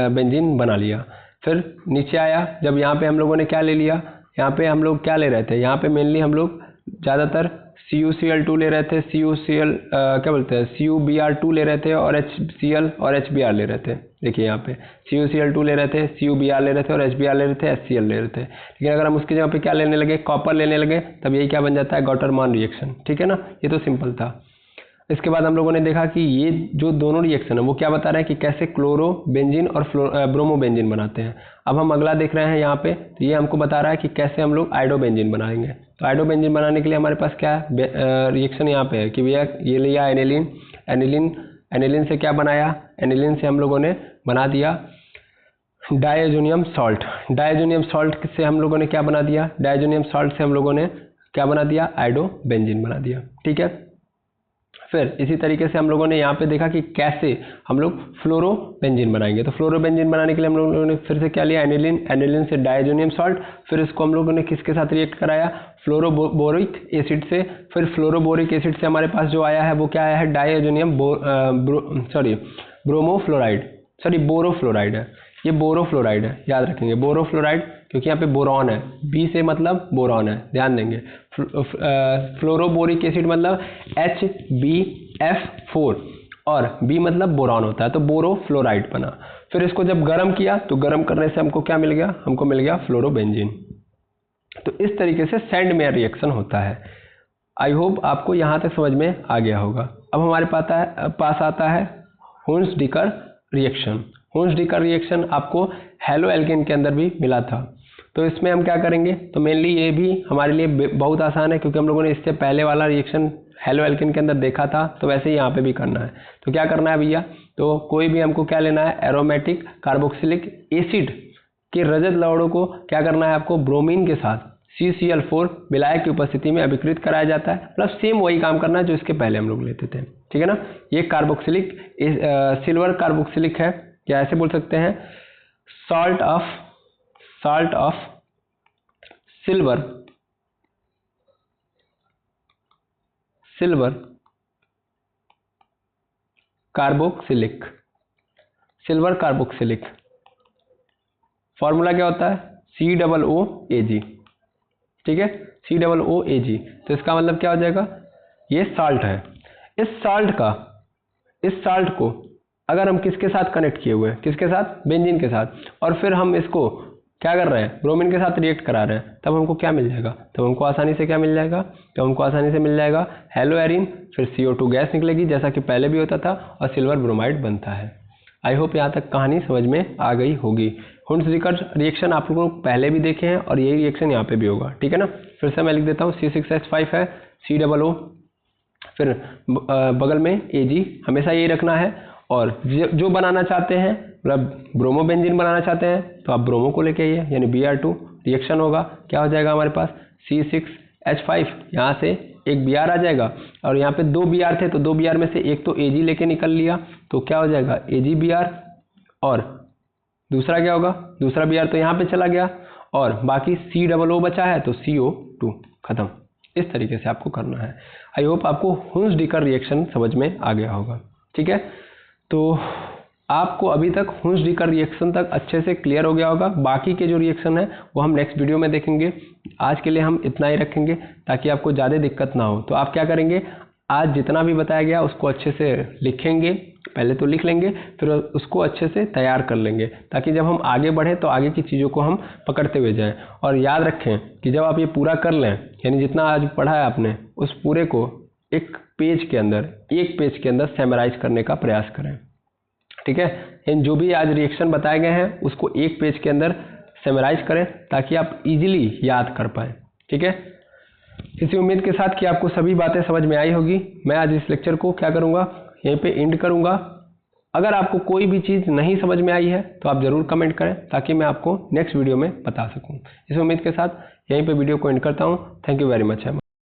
S1: बेंजीन बना लिया। फिर नीचे आया, जब यहाँ पे हम लोगों ने क्या ले लिया, यहाँ पे हम लोग क्या ले रहे थे, यहाँ पे मेनली हम लोग ज़्यादातर CuCl2 ले रहे थे, क्या बोलते हैं CuBr2 ले रहे थे, और HCl और HBr ले रहे थे। देखिए यहाँ पे CuCl2 ले रहे थे, CuBr ले रहे थे, और HBr ले रहे थे, HCl ले रहे थे। लेकिन अगर हम उसकी जगह पे क्या लेने लगे, कॉपर लेने लगे, तब यही क्या बन जाता है, गॉटरमान रिएक्शन। ठीक है ना, ये तो सिंपल था। इसके बाद हम लोगों ने देखा कि ये जो दोनों रिएक्शन है वो क्या बता रहे हैं कि कैसे क्लोरोबेंजीन और ब्रोमोबेंजीन बनाते हैं। अब हम अगला देख रहे हैं यहाँ पे, तो ये हमको बता रहा है कि कैसे हम लोग आयोडोबेंजीन बनाएंगे। तो आयोडोबेंजीन बनाने के लिए हमारे पास क्या रिएक्शन यहाँ पे है कि भैया ये लिया एनिलीन से क्या बनाया, एनिलीन से हम लोगों ने बना दिया डायजोनियम सॉल्ट। डायजोनियम सॉल्ट से हम लोगों ने क्या बना दिया, डायजोनियम सॉल्ट से हम लोगों ने क्या बना दिया, आयोडोबेंजीन बना दिया। ठीक है, फिर इसी तरीके से हम लोगों ने यहाँ पे देखा कि कैसे हम लोग फ्लोरोबेंजीन बनाएंगे। तो फ्लोरोबेंजीन बनाने के लिए हम लोगों ने फिर से क्या लिया, एनिलीन से डायजोनियम सॉल्ट। फिर इसको हम लोगों ने किसके साथ रिएक्ट कराया, फ्लोरोबोरिक एसिड से। फिर फ्लोरोबोरिक एसिड से हमारे पास जो आया है वो क्या आया है, डायजोनियम बोरोफ्लोराइड है। ये बोरोफ्लोराइड है, याद रखेंगे बोरोफ्लोराइड, क्योंकि यहाँ पे बोरॉन है, बी से मतलब बोरॉन है, ध्यान देंगे। फ्लोरोबोरिक एसिड मतलब HbF4 और बी मतलब बोरॉन होता है, तो बोरोफ्लोराइड बना। फिर इसको जब गर्म किया तो गर्म करने से हमको क्या मिल गया, हमको मिल गया फ्लोरोबेंजीन। तो इस तरीके से सेंड मेयर रिएक्शन होता है। आई होप आपको यहाँ तक समझ में आ गया होगा। अब हमारे पास आता है हुन्स डिकर
S2: रिएक्शन।
S1: हुंस-डिकर रिएक्शन आपको हेलो एल्केन के अंदर भी मिला था। तो इसमें हम क्या करेंगे, तो मेनली ये भी हमारे लिए बहुत आसान है, क्योंकि हम लोगों ने इससे पहले वाला रिएक्शन हेलो एल्केन के अंदर देखा था, तो वैसे ही यहाँ पे भी करना है। तो क्या करना है भैया, तो कोई भी हमको क्या लेना है, एरोमेटिक कार्बोक्सिलिक एसिड के रजत लवणों को क्या करना है आपको, ब्रोमीन के साथ CCl4 विलायक की उपस्थिति में अभिकृत कराया जाता है। प्लस सेम वही काम करना है जो इसके पहले हम लोग लेते थे, ठीक है ना। ये कार्बोक्सिलिक सिल्वर कार्बोक्सिलिक है, या ऐसे बोल सकते हैं salt of silver carboxylic. Formula क्या होता है, COOAG, ठीक है, COOAG। तो इसका मतलब क्या हो जाएगा, ये साल्ट है। इस साल्ट को अगर हम किसके साथ कनेक्ट किए हुए हैं, किसके साथ, बेंजीन के साथ, और फिर हम इसको क्या कर रहे हैं, ब्रोमीन के साथ रिएक्ट करा रहे हैं, तब हमको क्या मिल जाएगा, तब हमको आसानी से क्या मिल जाएगा, तो हमको आसानी से मिल जाएगा हेलो एरिन, फिर CO2 गैस निकलेगी जैसा कि पहले भी होता था, और सिल्वर ब्रोमाइड बनता है। आई होप यहाँ तक कहानी समझ में आ गई होगी। हुंस-डिकर रिएक्शन आप लोगों को पहले भी देखे हैं, और यही रिएक्शन यहाँ पे भी होगा, ठीक है ना। फिर से मैं लिख देता हूँ, C6H5 है, COO, फिर बगल में Ag, हमेशा यही रखना है। और जो बनाना चाहते हैं, मतलब ब्रोमो बेंजीन बनाना चाहते हैं, तो आप ब्रोमो को लेके आइए, यानी Br2 रिएक्शन होगा, क्या हो जाएगा हमारे पास C6H5, यहाँ से एक Br आ जाएगा, और यहाँ पे 2 Br थे, तो 2 Br में से एक तो Ag लेके निकल लिया, तो क्या हो जाएगा AgBr, और दूसरा क्या होगा, दूसरा Br तो यहाँ पे चला गया, और बाकी COO बचा है, तो CO2 खत्म। इस तरीके से आपको करना है। आई होप आपको हुंस-डिकर रिएक्शन समझ में आ गया होगा, ठीक है। तो आपको अभी तक हुंस-डिकर रिएक्शन तक अच्छे से क्लियर हो गया होगा। बाकी के जो रिएक्शन है वो हम नेक्स्ट वीडियो में देखेंगे। आज के लिए हम इतना ही रखेंगे ताकि आपको ज़्यादा दिक्कत ना हो। तो आप क्या करेंगे, आज जितना भी बताया गया उसको अच्छे से लिखेंगे, पहले तो लिख लेंगे, फिर उसको अच्छे से तैयार कर लेंगे, ताकि जब हम आगे बढ़ें तो आगे की चीज़ों को हम पकड़ते हुए जाएं। और याद रखें कि जब आप ये पूरा कर लें, यानी जितना आज पढ़ा है आपने, उस पूरे को एक पेज के अंदर समराइज करने का प्रयास करें, ठीक है। इन जो भी आज रिएक्शन बताए गए हैं उसको एक पेज के अंदर समराइज करें, ताकि आप इजीली याद कर पाएँ, ठीक है। इसी उम्मीद के साथ कि आपको सभी बातें समझ में आई होगी, मैं आज इस लेक्चर को क्या करूँगा, यहीं पे एंड करूँगा। अगर आपको कोई भी चीज़ नहीं समझ में आई है तो आप ज़रूर कमेंट करें, ताकि मैं आपको नेक्स्ट वीडियो में बता सकूँ। इस उम्मीद के साथ यहीं पे वीडियो को एंड करता हूँ। Thank you very much.